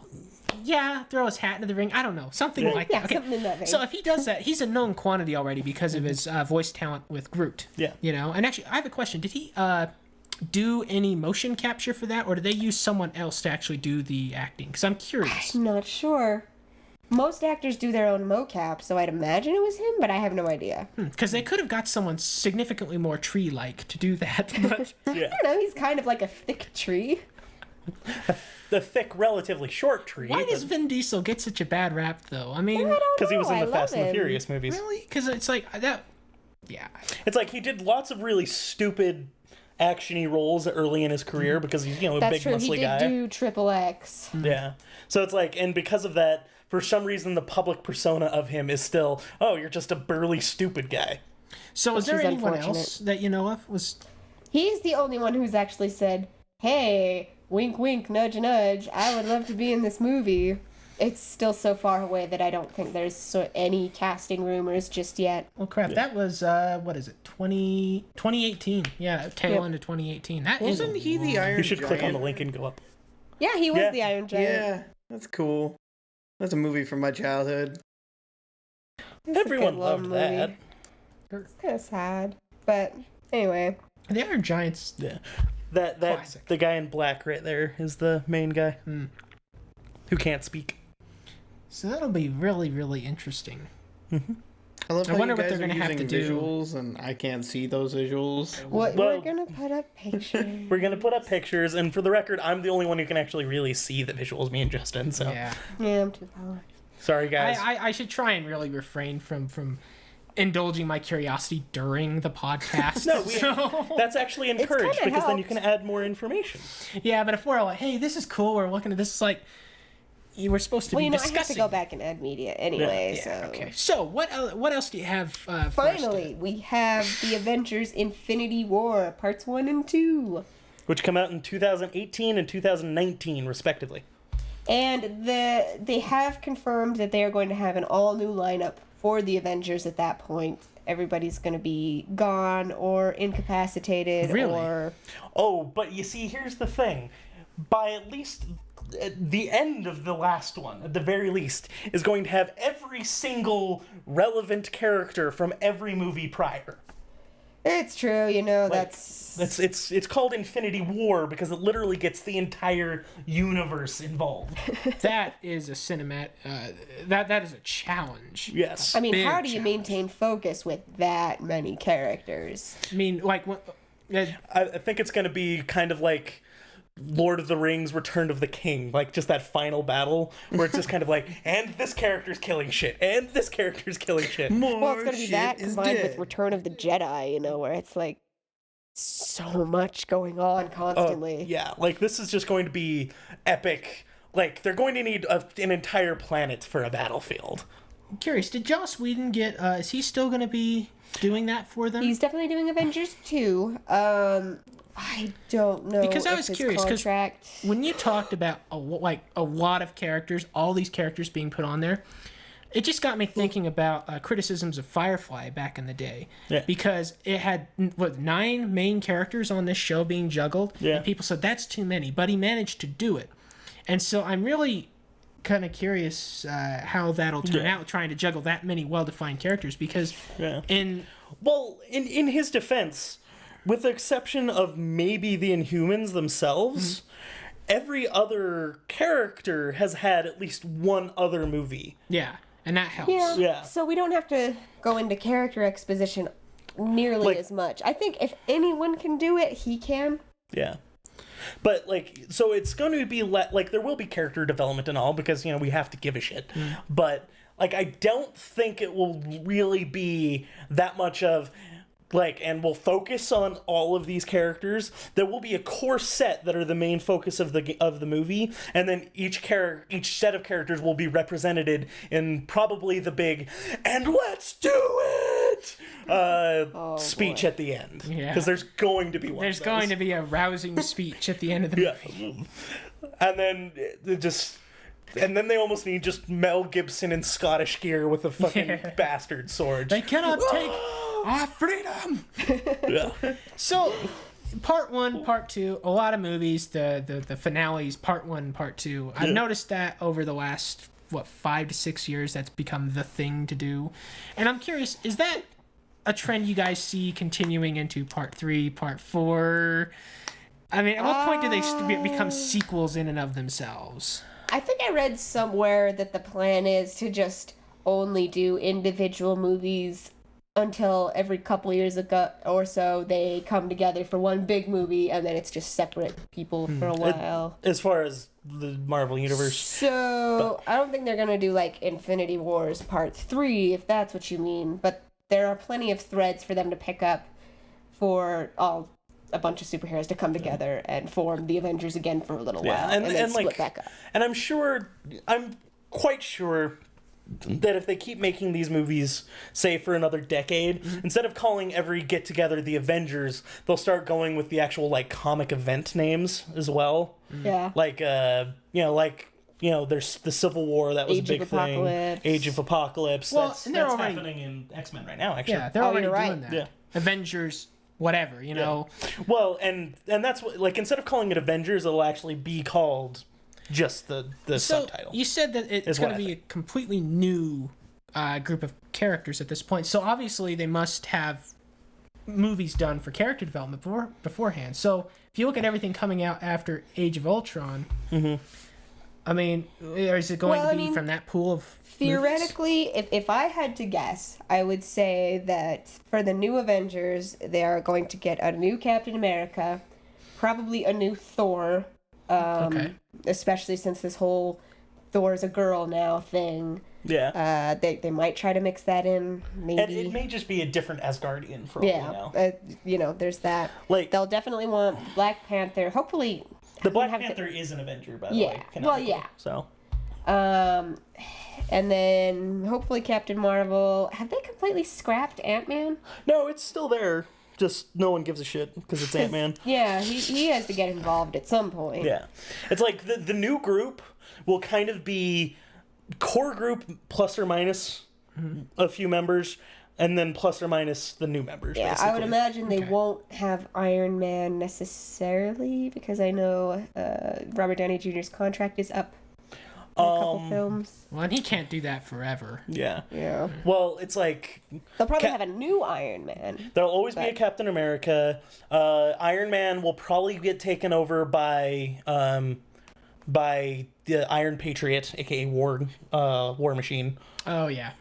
Yeah, throw his hat into the ring. I don't know. Something like yeah, that. Okay. something in that vein. So if he does that, he's a known quantity already because of his voice talent with Groot. Yeah. You know, and actually, I have a question. Did he do any motion capture for that, or did they use someone else to actually do the acting? Because I'm curious. Not sure. Most actors do their own mocap, so I'd imagine it was him, but I have no idea. Because they could have got someone significantly more tree-like to do that. But Yeah. I don't know, he's kind of like a thick tree. The thick, relatively short tree. why does Vin Diesel get such a bad rap, though? I mean, I don't Because he was in know, the I Fast love and the him. Furious movies. really? Because it's like that. Yeah. It's like he did lots of really stupid action-y roles early in his career because he's, a That's big true. muscly He did guy. do Triple X. Yeah. So it's like, and because of that, for some reason, the public persona of him is still, oh, you're just a burly, stupid guy. So is there is anyone unfortunate. else that you know of? He's the only one who's actually said, "Hey, wink, wink, nudge, nudge. I would love to be in this movie." It's still so far away that I don't think there's any casting rumors just yet. Well, crap, that was, what is it, 2018. Yeah, tail end of 2018. That Wasn't he the Iron You should Giant? click on the link and go up. Yeah, he was Yeah. the Iron Giant. Yeah, that's cool. That's a movie from my childhood. It's a Everyone good little loved that. It's kind of sad, but anyway. The Iron Giants. Yeah. That Classic. the guy in black right there is the main guy who can't speak. So that'll be really, really interesting. I love I how wonder you what guys they're are gonna have using to do. visuals, and I can't see those visuals. What Well- we're gonna put up pictures. We're gonna put up pictures, and for the record, I'm the only one who can actually really see the visuals. Me and Justin. So Yeah. Yeah, I'm too powerful. sorry, guys. I should try and really refrain from indulging my curiosity during the podcast. No, that's actually encouraged kinda because then you helped. can add more information. Yeah, but if we're all like, hey, this is cool, we're looking at this, it's like, we're supposed to Well, be I have discussing. to go back and add media anyway. Yeah, so okay. So, what else do you have for us to- finally, we have the Avengers Infinity War parts 1 and 2. Which come out in 2018 and 2019, respectively. And they have confirmed that they are going to have an all new lineup for the Avengers at that point. Everybody's going to be gone or incapacitated Really? or Oh, but you see, here's the thing. By at least the end of the last one, at the very least, is going to have every single relevant character from every movie prior. it's true, that's It's called Infinity War because it literally gets the entire universe involved. That is a cinematic. That is a challenge. Yes. I mean, big how do you challenge. maintain focus with that many characters? I mean, like, I think it's going to be kind of like Lord of the Rings Return of the King, like just that final battle where it's just kind of like, and this character's killing shit, and this character's killing shit. Well, it's going to be shit that is combined with dead. Return of the Jedi, where it's like so much going on constantly. Yeah, like this is just going to be epic. Like they're going to need an entire planet for a battlefield. I'm curious, did Joss Whedon get? Is he still going to be doing that for them? He's definitely doing Avengers 2. I don't know Because I if was his curious, 'cause contract... when you talked about a lot of characters, all these characters being put on there, it just got me thinking about criticisms of Firefly back in the day. Yeah. Because it had 9 main characters on this show being juggled, Yeah. and people said that's too many, but he managed to do it. And so I'm really kind of curious how that'll turn out, trying to juggle that many well-defined characters. Because in his defense, with the exception of maybe the Inhumans themselves, every other character has had at least one other movie. yeah, and that helps. Yeah. So we don't have to go into character exposition nearly Like- as much. I think if anyone can do it, he can. Yeah. But, so it's going to be, there will be character development and all because, we have to give a shit. But, I don't think it will really be that much of, and we'll focus on all of these characters. There will be a core set that are the main focus of the movie, and then each set of characters will be represented in probably the big, and let's do it! Speech boy. at the end. Yeah. Because there's going to be one. There's of going those. to be a rousing speech at the end of the Yeah. movie. And then they almost need just Mel Gibson in Scottish gear with a fucking bastard sword. They cannot take our freedom. Yeah. So, part 1, part 2, a lot of movies, the finales, part 1, part 2. I've noticed that over the last, 5 to 6 years, that's become the thing to do. And I'm curious, is that a trend you guys see continuing into part 3, part 4? I mean, at what point do they become sequels in and of themselves? I think I read somewhere that the plan is to just only do individual movies until every couple years ago or so they come together for one big movie and then it's just separate people for a while. As far as the Marvel Universe. So I don't think they're gonna do Infinity Wars Part 3 if that's what you mean, but there are plenty of threads for them to pick up for a bunch of superheroes to come together and form the Avengers again for a little while and then split back up. And I'm quite sure that if they keep making these movies, say, for another decade, instead of calling every get-together the Avengers, they'll start going with the actual, like, comic event names as well. Yeah. Like, there's the Civil War, that was a big thing. Age of Apocalypse. Well, that's already happening in X-Men right now, actually. Yeah, they're already doing that. Yeah. Avengers, whatever, you know. Well, and that's what, like, instead of calling it Avengers, it'll actually be called just the subtitle. You said that it's going to be a completely new group of characters at this point. So obviously they must have movies done for character development beforehand. So if you look at everything coming out after Age of Ultron, I mean, is it going to be from that pool of theoretically, if I had to guess, I would say that for the new Avengers, they are going to get a new Captain America, probably a new Thor, especially since this whole Thor's a girl now thing. Yeah. They might try to mix that in, maybe. And it may just be a different Asgardian for all we know. There's that. Like, they'll definitely want Black Panther. Hopefully, the Black Panther is an Avenger, by the way. Well, yeah. So. And then hopefully Captain Marvel. Have they completely scrapped Ant-Man? No, it's still there. Just no one gives a shit because it's Ant-Man. Yeah, he has to get involved at some point. Yeah. It's like the new group will kind of be core group plus or minus a few members, and then plus or minus the new members. Yeah, basically. I would imagine they won't have Iron Man necessarily, because I know Robert Downey Jr.'s contract is up in a couple films. Well, and he can't do that forever. Yeah. Yeah. Well, it's like They'll probably have a new Iron Man. there'll always be a Captain America. Iron Man will probably get taken over by the Iron Patriot, aka War Machine. Oh yeah.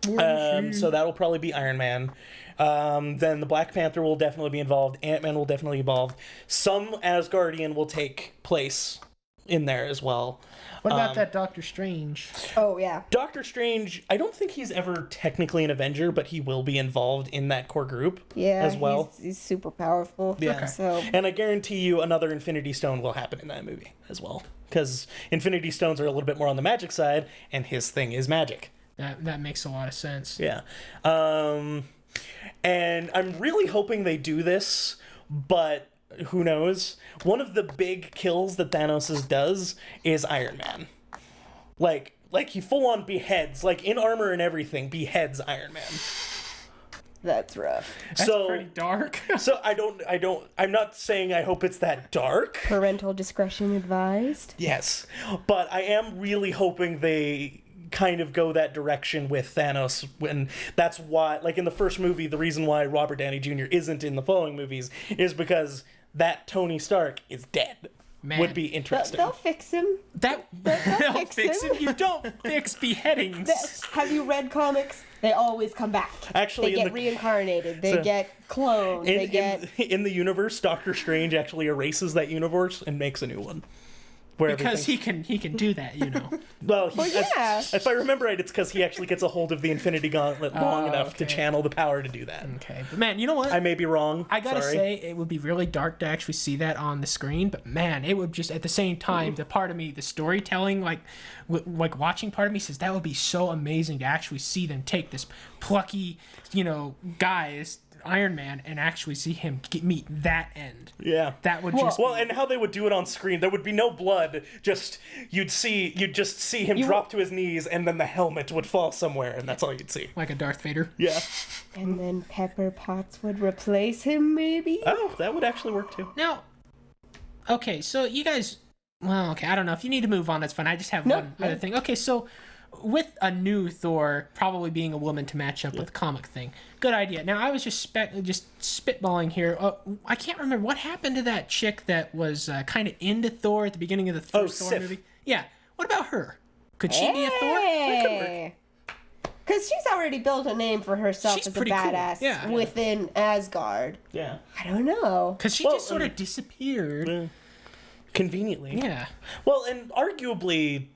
So that'll probably be Iron Man. Then the Black Panther will definitely be involved. Ant-Man will definitely be involved. Some Asgardian will take place in there as well. What about that Doctor Strange? Oh, yeah. Doctor Strange, I don't think he's ever technically an Avenger, but he will be involved in that core group as well. He's super powerful. Yeah. So. And I guarantee you another Infinity Stone will happen in that movie as well. Because Infinity Stones are a little bit more on the magic side, and his thing is magic. That makes a lot of sense. Yeah. And I'm really hoping they do this, but who knows? One of the big kills that Thanos does is Iron Man. Like he full on beheads, like in armor and everything, beheads Iron Man. That's rough. That's pretty dark. So I'm not saying I hope it's that dark. Parental discretion advised. Yes. But I am really hoping they kind of go that direction with Thanos, when that's why, like in the first movie, the reason why Robert Downey Jr. isn't in the following movies is because that Tony Stark is dead. Man. Would be interesting. They'll fix him. They'll fix him. You don't fix beheadings. Have you read comics? They always come back. Actually, they get reincarnated. They get cloned. In the universe, Doctor Strange actually erases that universe and makes a new one. Because he can do that, you know. Well, yeah. If I remember right, it's because he actually gets a hold of the Infinity Gauntlet long enough to channel the power to do that. Okay, but man, you know what? I may be wrong. I gotta say, it would be really dark to actually see that on the screen, but man, it would just, at the same time, the part of me, the storytelling, like watching part of me says that would be so amazing to actually see them take this plucky, guy, this Iron Man, and actually see him meet that end. Yeah, that would and how they would do it on screen, there would be no blood. You'd just see him drop to his knees, and then the helmet would fall somewhere, and that's all you'd see, like a Darth Vader. Yeah. And then Pepper Potts would replace him, maybe. Oh, that would actually work too. Now, okay, so you guys, well, okay, I don't know if you need to move on. That's fine. I just have one other thing. Okay, so with a new Thor probably being a woman to match up with the comic thing, good idea. Now I was just spitballing here. I can't remember what happened to that chick that was kind of into Thor at the beginning of the first Thor movie. Yeah, what about her? Could she be a Thor? That could work. Because she's already built a name for herself as a badass within Asgard. Yeah. I don't know. Because she just sort of disappeared. Conveniently. Yeah. Well, and arguably,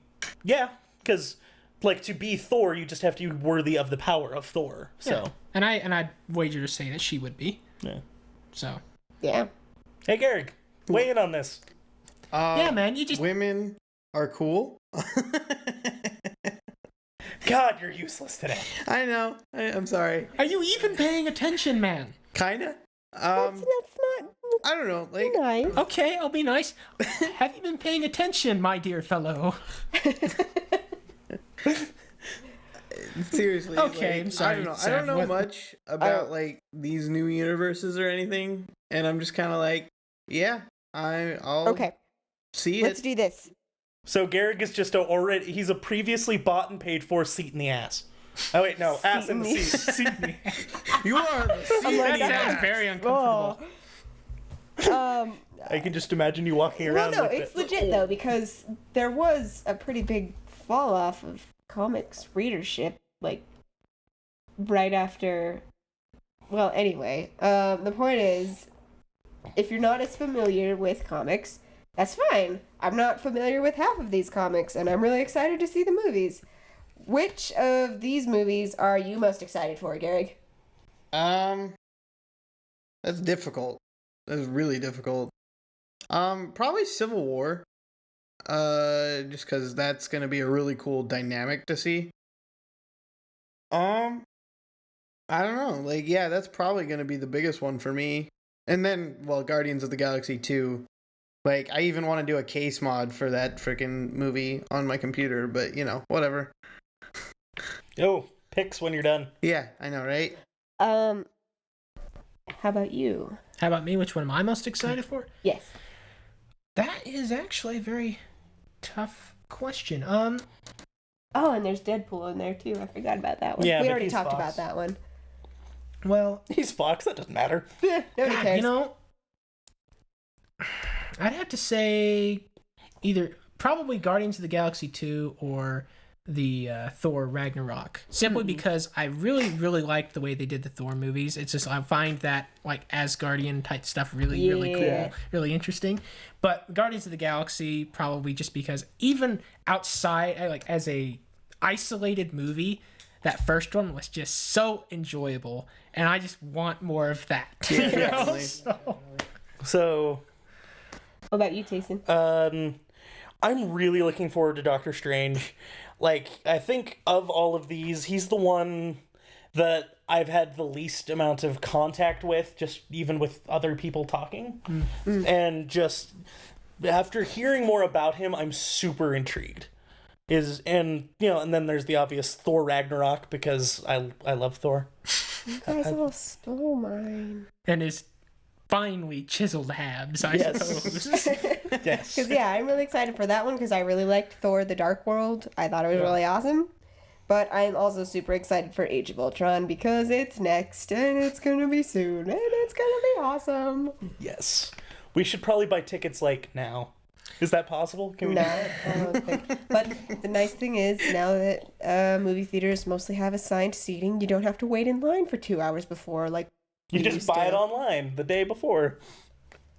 yeah, because, like, to be Thor, you just have to be worthy of the power of Thor. So. And I'd wager to say that she would be. Yeah. So. Yeah. Hey, Garrick, weigh in on this. Yeah, man, you just... Women are cool. God, you're useless today. I know. I'm sorry. Are you even paying attention, man? Kinda. That's not I don't know. Like, nice. Okay, I'll be nice. Have you been paying attention, my dear fellow? seriously. Okay, like, I'm sorry, I don't know. I Seth, don't know what- much about like these new universes or anything, and I'm just kind of like, yeah, I'll Okay, see let's it. do this. So Garrick is just he's a previously bought and paid for seat in the ass. Oh wait, no, ass in the seat. Seat in the ass. You are the I'm like, That that's- sounds very uncomfortable. I can just imagine you walking Well, around. no, like it's that. legit though, because there was a pretty big fall off of comics readership, like right after. Well, anyway, the point is, if you're not as familiar with comics, that's fine. I'm not familiar with half of these comics, and I'm really excited to see the movies. Which of these movies are you most excited for, Gary? That's difficult. That's really difficult. Probably Civil War. Just because that's gonna be a really cool dynamic to see. I don't know. Like, yeah, that's probably gonna be the biggest one for me. And then, well, Guardians of the Galaxy 2. Like, I even want to do a case mod for that freaking movie on my computer, but whatever. Oh, picks when you're done. Yeah, I know, right? How about you? How about me? Which one am I most excited for? Yes. That is actually a very tough question. Oh, and there's Deadpool in there too. I forgot about that one. Yeah, we but already he's talked Fox. about that one. Well, He's Fox. That doesn't matter. Nobody God, cares. you know, I'd have to say either probably Guardians of the Galaxy 2 or the Thor Ragnarok. Simply because I really, really liked the way they did the Thor movies. It's just, I find that like Asgardian type stuff really, really Yeah. cool, really interesting. But Guardians of the Galaxy probably just because even outside, like as a isolated movie, that first one was just so enjoyable, and I just want more of that. Yeah, you know? definitely. So, What about you, Tayson? I'm really looking forward to Doctor Strange. Like, I think of all of these, he's the one that I've had the least amount of contact with, just even with other people talking. And just after hearing more about him, I'm super intrigued. And then there's the obvious Thor Ragnarok, because I love Thor. You guys all stole mine. And his finely chiseled abs, I Yes. suppose. Yes. Because yeah, I'm really excited for that one because I really liked Thor: The Dark World. I thought it was really awesome. But I'm also super excited for Age of Ultron because it's next and it's gonna be soon and it's gonna be awesome. Yes. We should probably buy tickets like now. Is that possible? Can we No, do that? I don't think. But the nice thing is now that movie theaters mostly have assigned seating, you don't have to wait in line for 2 hours before. Like You we just used buy to. it online the day before.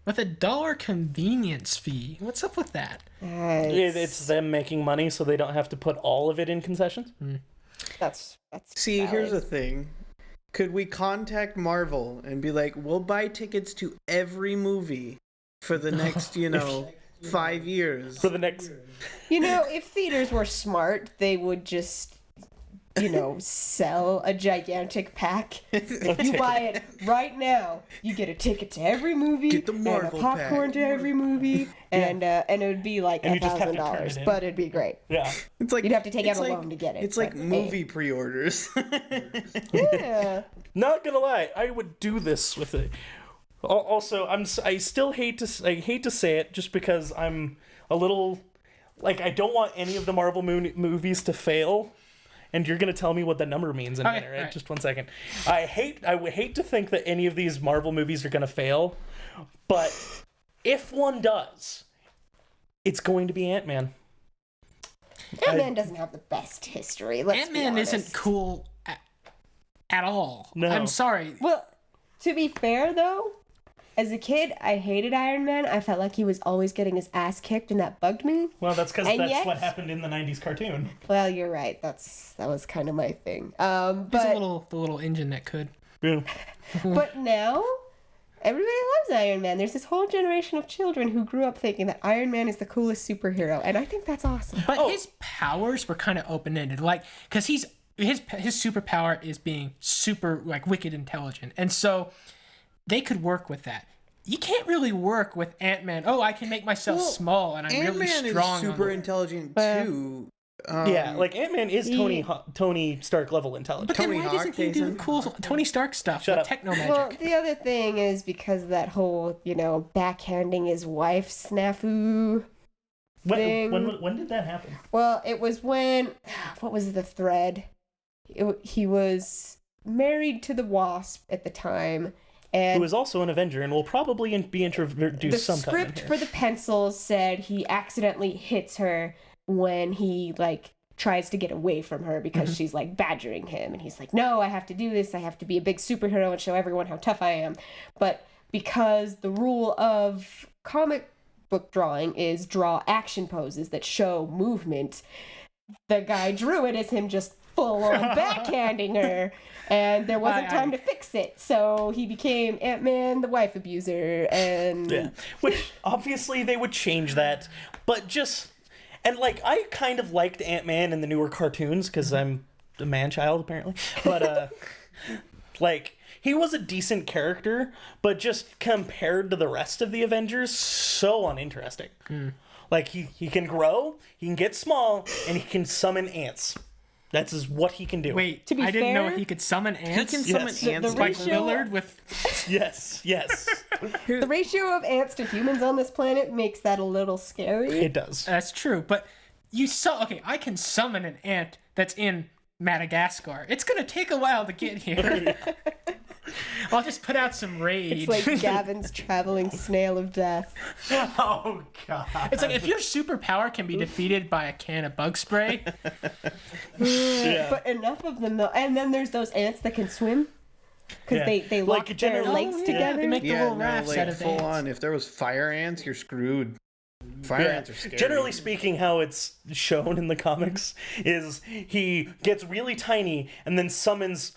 With $1 convenience fee. What's up with that? It's them making money so they don't have to put all of it in concessions. That's See, valid. here's the thing. Could we contact Marvel and be like, we'll buy tickets to every movie for the next, 5 years? For the next... If theaters were smart, they would just, sell a gigantic pack. If you buy it right now, you get a ticket to every movie, Get the and Marvel a popcorn pack. to every movie, and it would be like And you just have to turn $1,000, it in. but it'd be great. Yeah. It's like You'd have to take out it's a like- loan to get it. It's like but, hey. movie pre-orders. Yeah. Not gonna lie, I would do this with it. Also, I still hate to say it just because I'm a little like I don't want any of the Marvel movies to fail. And you're gonna tell me what the number means in a minute, right? alright. Just 1 second. I would hate to think that any of these Marvel movies are gonna fail, but if one does, it's going to be Ant-Man. Ant-Man doesn't have the best history. Let's be Ant-Man honest. isn't cool at all. No. I'm sorry. Well, to be fair though, As a kid, I hated Iron Man. I felt like he was always getting his ass kicked, and that bugged me. Well, that's because And that's yet- what happened in the 90s cartoon. Well, you're right. That was kind of my thing. There's But the little engine that could. Yeah. but now, everybody loves Iron Man. There's this whole generation of children who grew up thinking that Iron Man is the coolest superhero, and I think that's awesome. But his powers were kind of open ended, like because his superpower is being super like wicked intelligent, and so they could work with that. You can't really work with Ant-Man. Oh, I can make myself small and I'm really Ant-Man strong. is super intelligent too. Yeah, like Ant-Man is Tony Stark level intelligent. But then Tony why Hawk, doesn't he do Jason. cool Tony Stark stuff Shut with up. techno magic? Well, the other thing is because of that whole, backhanding his wife snafu. thing. When did that happen? Well, it was when, what was the thread? He was married to the Wasp at the time, and Who was also an Avenger and will probably be introduced the sometime in script here. for the pencils said he accidentally hits her when he tries to get away from her because she's badgering him, and he's like, no, I have to do this, I have to be a big superhero and show everyone how tough I am. But because the rule of comic book drawing is draw action poses that show movement, the guy drew it as him just full on backhanding her, and there wasn't time to fix it, so he became Ant-Man the wife abuser. And Yeah, which obviously they would change that, but just and I kind of liked Ant-Man in the newer cartoons because I'm a man-child apparently, but he was a decent character, but just compared to the rest of the Avengers, so uninteresting. He can grow, he can get small, and he can summon ants. That's what he can do. Wait, To be I didn't know fair, he could summon ants. He can Yes. summon ants. The like ratio- Willard with. Yes. the ratio of ants to humans on this planet makes that a little scary. It does. That's true, but you saw. Okay, I can summon an ant that's in Madagascar. It's gonna take a while to get here. I'll just put out some rage. It's like Gavin's traveling snail of death. Oh god. It's like if your superpower can be defeated by a can of bug spray. Yeah. But enough of them though. And then there's those ants that can swim because Yeah. they lock their generally- legs yeah, together. they make the little rafts out of full ants. on. If there was fire ants, you're screwed. Fire ants are scary. Generally speaking, how it's shown in the comics is he gets really tiny and then summons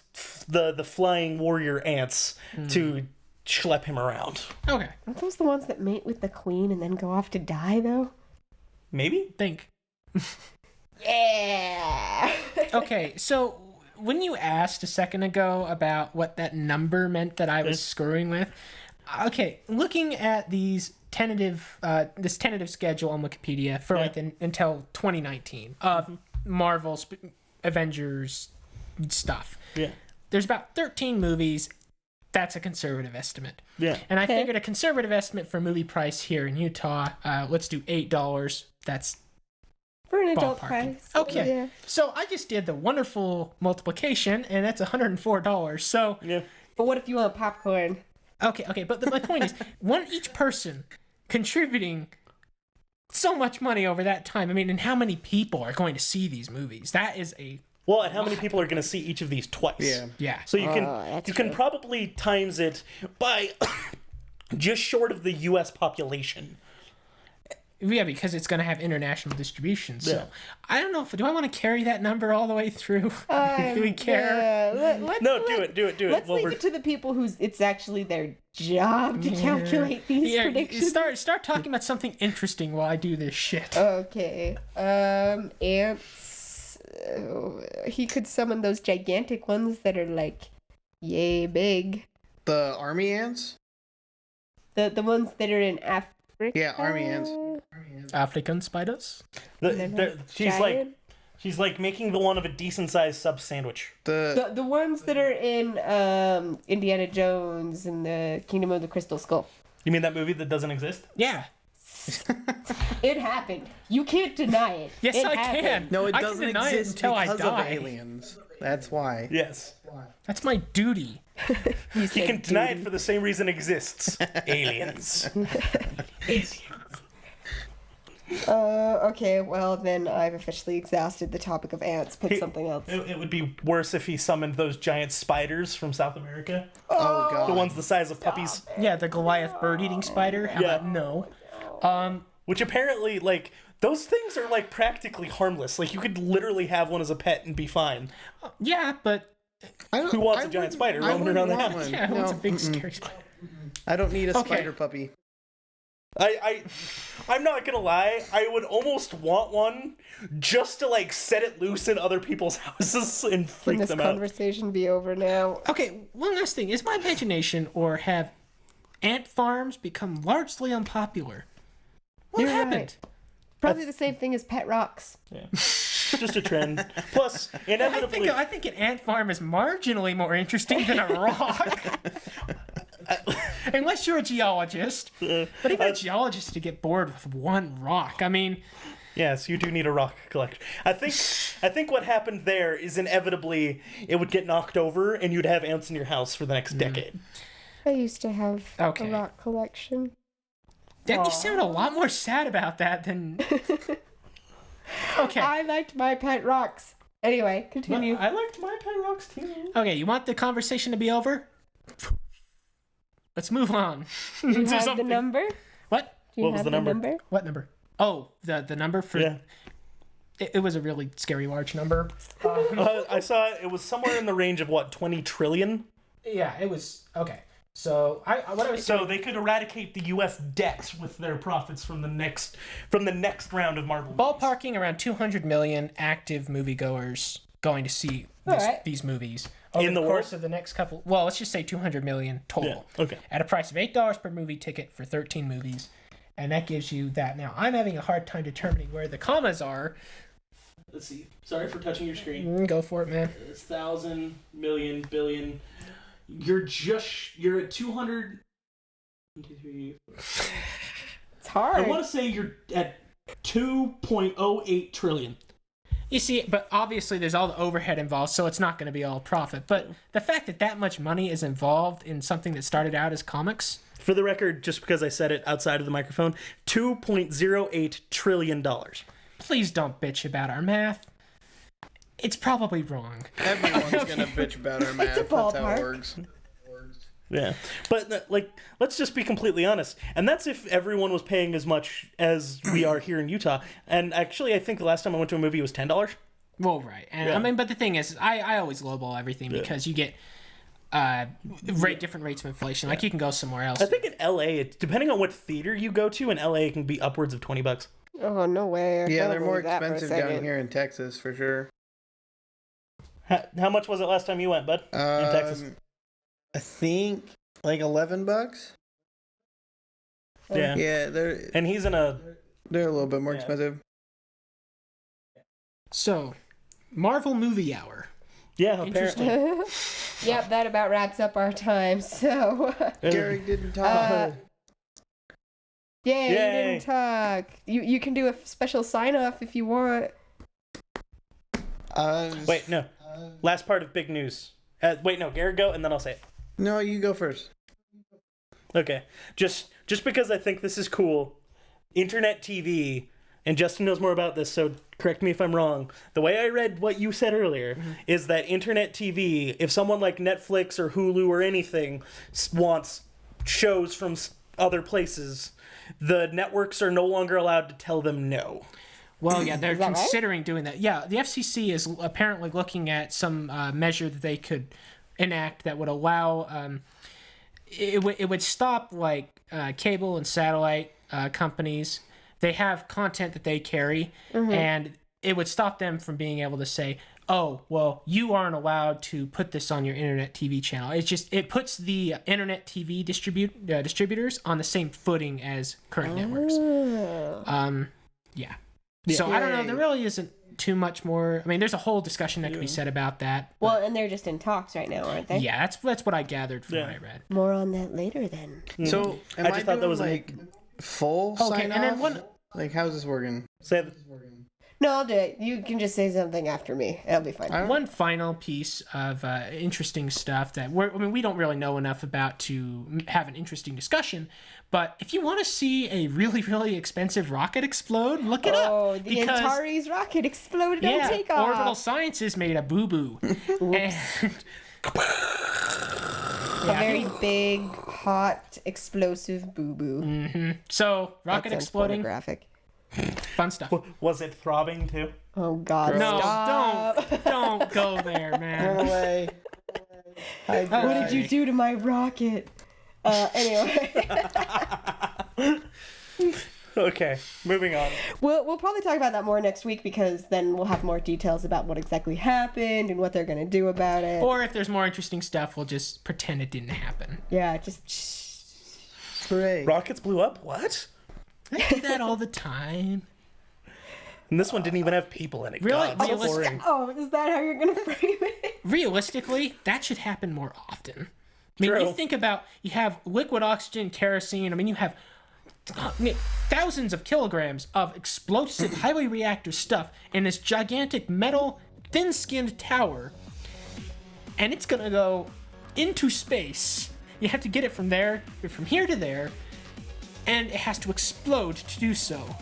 the flying warrior ants to schlep him around. Okay, Aren't those the ones that mate with the queen and then go off to die though? Maybe? think. Yeah. Okay, so when you asked a second ago about what that number meant that I was screwing with, okay, looking at these tentative schedule on Wikipedia for until 2019 of Marvel's Avengers stuff. Yeah. There's about 13 movies. That's a conservative estimate. Yeah. And I Okay. figured a conservative estimate for movie price here in Utah, let's do $8. That's For an adult ballparking. price. Okay. Yeah. So I just did the wonderful multiplication, and that's $104. So Yeah. But what if you want popcorn? okay, but my point is, each person contributing so much money over that time. I mean, and how many people are going to see these movies? That is a Well, and how many people are going to see each of these twice? Yeah. So you that's can true. probably times it by just short of the U.S. population. yeah, because it's going to have international distribution. So Yeah. I don't know do I want to carry that number all the way through? Do we care? Let's No, do it. Let's Well, leave it to the people whose it's actually their job to calculate these Yeah, predictions. start talking about something interesting while I do this shit. Okay. Ants. He could summon those gigantic ones that are yay big. The army ants? The ones that are in Africa. Yeah, army ants. African spiders? She's making the one of a decent sized sub sandwich. The The ones that are in Indiana Jones and the Kingdom of the Crystal Skull. You mean that movie that doesn't exist? Yeah. It happened. You can't deny it. Yes, It I happened. can. No, it I doesn't can deny exist it until I because die. of aliens. That's why. Yes. That's my duty. You You said can deny duty. it for the same reason it exists. Aliens. Okay, well then I've officially exhausted the topic of ants. Pick something else. It would be worse if he summoned those giant spiders from South America. Oh god. The ones the size of puppies. Yeah, the Goliath bird-eating spider. How about no? Which apparently, like, those things are, like, practically harmless. Like, you could literally have one as a pet and be fine. Yeah, but Who wants a giant spider roaming around the house? yeah, No, it's a big scary spider. I don't need a Okay. spider puppy. I'm not gonna lie, I would almost want one just to, like, set it loose in other people's houses and Can freak this them out. conversation be over now? Okay, one last thing. Is my imagination or have ant farms become largely unpopular? What You're happened? right. Probably the same thing as pet rocks. Just a trend. Plus, inevitably... I think an ant farm is marginally more interesting than a rock. Unless you're a geologist. But even a geologist to get bored with one rock. I mean... Yes, you do need a rock collection. I think what happened there is inevitably it would get knocked over and you'd have ants in your house for the next decade. I used to have Okay. a rock collection. Dad, you sound a lot more sad about that than... Okay. I liked my pet rocks. Anyway, continue. I liked my pet rocks too. Okay, you want the conversation to be over? Let's move on. Do you To have the something. number? What? Do you What was have the number? What number? Oh, the number for... Yeah. It was a really scary large number. I saw it was somewhere in the range of, what, 20 trillion? Yeah, it was... Okay. So, what I was So they could eradicate the U.S. debt with their profits from the next round of Marvel movies. ballparking around 200 million active moviegoers going to see Alright. these movies over In the the course world? of the next couple. Well, let's just say 200 million total. Yeah, okay. At a price of $8 per movie ticket for 13 movies, and that gives you that. Now, I'm having a hard time determining where the commas are. Let's see. Sorry for touching your screen. Go for it, man. It's 1,000, million, billion. You're at 200. 1, 2, 3, 4. It's hard. I want to say you're at 2.08 trillion. You see, but obviously there's all the overhead involved, so it's not going to be all profit. But the fact that that much money is involved in something that started out as comics, For the record, just because I said it outside of the microphone, $2.08 trillion. please don't bitch about our math. It's probably wrong. Everyone's gonna bitch about our math. That's how ballpark. it works. Yeah, but like, let's just be completely honest, and that's if everyone was paying as much as we are here in Utah. And actually, I think the last time I went to a movie was $10. Well, right. And Yeah. I mean, but the thing is, I always lowball everything because you get different rates of inflation. Like you can go somewhere else. I think in LA, depending on what theater you go to, in LA it can be upwards of $20. Oh, no way. I Yeah, don't they're more believe that for a expensive down second. here in Texas for sure. How much was it last time you went, bud? In Texas? I think like $11. Yeah. Yeah, they're And he's in a... a little bit more Yeah. expensive. So, Marvel Movie Hour. Yeah, Interesting. apparently. Yep, that about wraps up our time. So, Gary didn't talk. yay, you Yay. didn't talk. You can do a special sign off if you want. Wait, no. Last part of big news. Wait, no, Garrett, go, and then I'll say it. No, you go first. Okay. Just because I think this is cool, internet TV, and Justin knows more about this, so correct me if I'm wrong. The way I read what you said earlier is that internet TV, if someone like Netflix or Hulu or anything wants shows from other places, the networks are no longer allowed to tell them no. Well, yeah, they're Is that right? considering doing that. Yeah, the FCC is apparently looking at some measure that they could enact that would allow it would stop like cable and satellite companies. They have content that they carry, and it would stop them from being able to say, "Oh, well, you aren't allowed to put this on your internet TV channel." It puts the internet TV distributors on the same footing as current networks. Yeah. So I don't know. Yay. There really isn't too much more. I mean, there's a whole discussion that could be said about that. Well, and they're just in talks right now, aren't they? Yeah, that's what I gathered from Yeah. what I read. More on that later then. So, am I I, just thought that doing, was a like full Okay, sign and then off? one- Like, how's this working? Say No, I'll do it. You can just say something after me. It'll be fine. One final piece of interesting stuff that we don't really know enough about to have an interesting discussion. But if you want to see a really, really expensive rocket explode, look it up. Oh, the Antares rocket exploded on takeoff. Orbital Sciences made a boo-boo. And a very big, hot, explosive boo-boo. so, rocket That sounds exploding, pornographic. fun stuff. Was it throbbing too? Oh, God. No, Stop. don't go there, Run man. away. What did you do to my rocket? Anyway. Okay, moving on. We'll probably talk about that more next week because then we'll have more details about what exactly happened and what they're going to do about it. Or if there's more interesting stuff, we'll just pretend it didn't happen. Yeah, just... Hooray. Rockets blew up? What? I do that all the time. And this one didn't even have people in it. Really? God, so Realistic- boring. Oh, is that how you're going to frame it? Realistically, that should happen more often. I mean, True. you think about, you have liquid oxygen, kerosene. I mean, you have thousands of kilograms of explosive, highly reactive stuff in this gigantic metal, thin-skinned tower. And it's going to go into space. You have to get it from there, from here to there. And it has to explode to do so.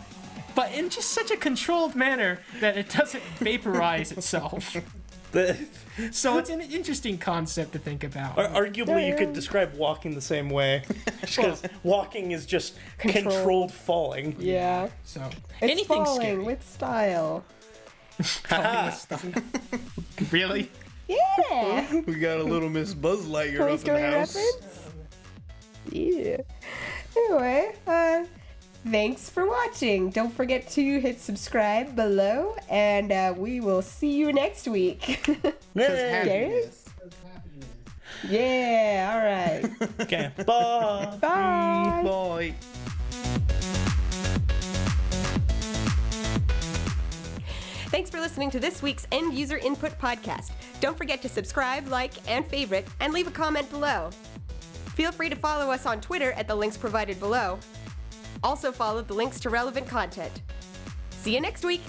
But in just such a controlled manner that it doesn't vaporize itself. So it's an interesting concept to think about. Arguably, you could describe walking the same way. Because walking is just controlled falling. Yeah. So It's anything falling scary. with style. Really? Yeah. We got a little Miss Buzz Lightyear Toy up in Story the house. reference? Yeah. Anyway, thanks for watching. Don't forget to hit subscribe below, and we will see you next week. Says happiness. Yeah, alright. Okay, bye. Bye. Bye. Thanks for listening to this week's End User Input Podcast. Don't forget to subscribe, like, and favorite, and leave a comment below. Feel free to follow us on Twitter at the links provided below. Also follow the links to relevant content. See you next week!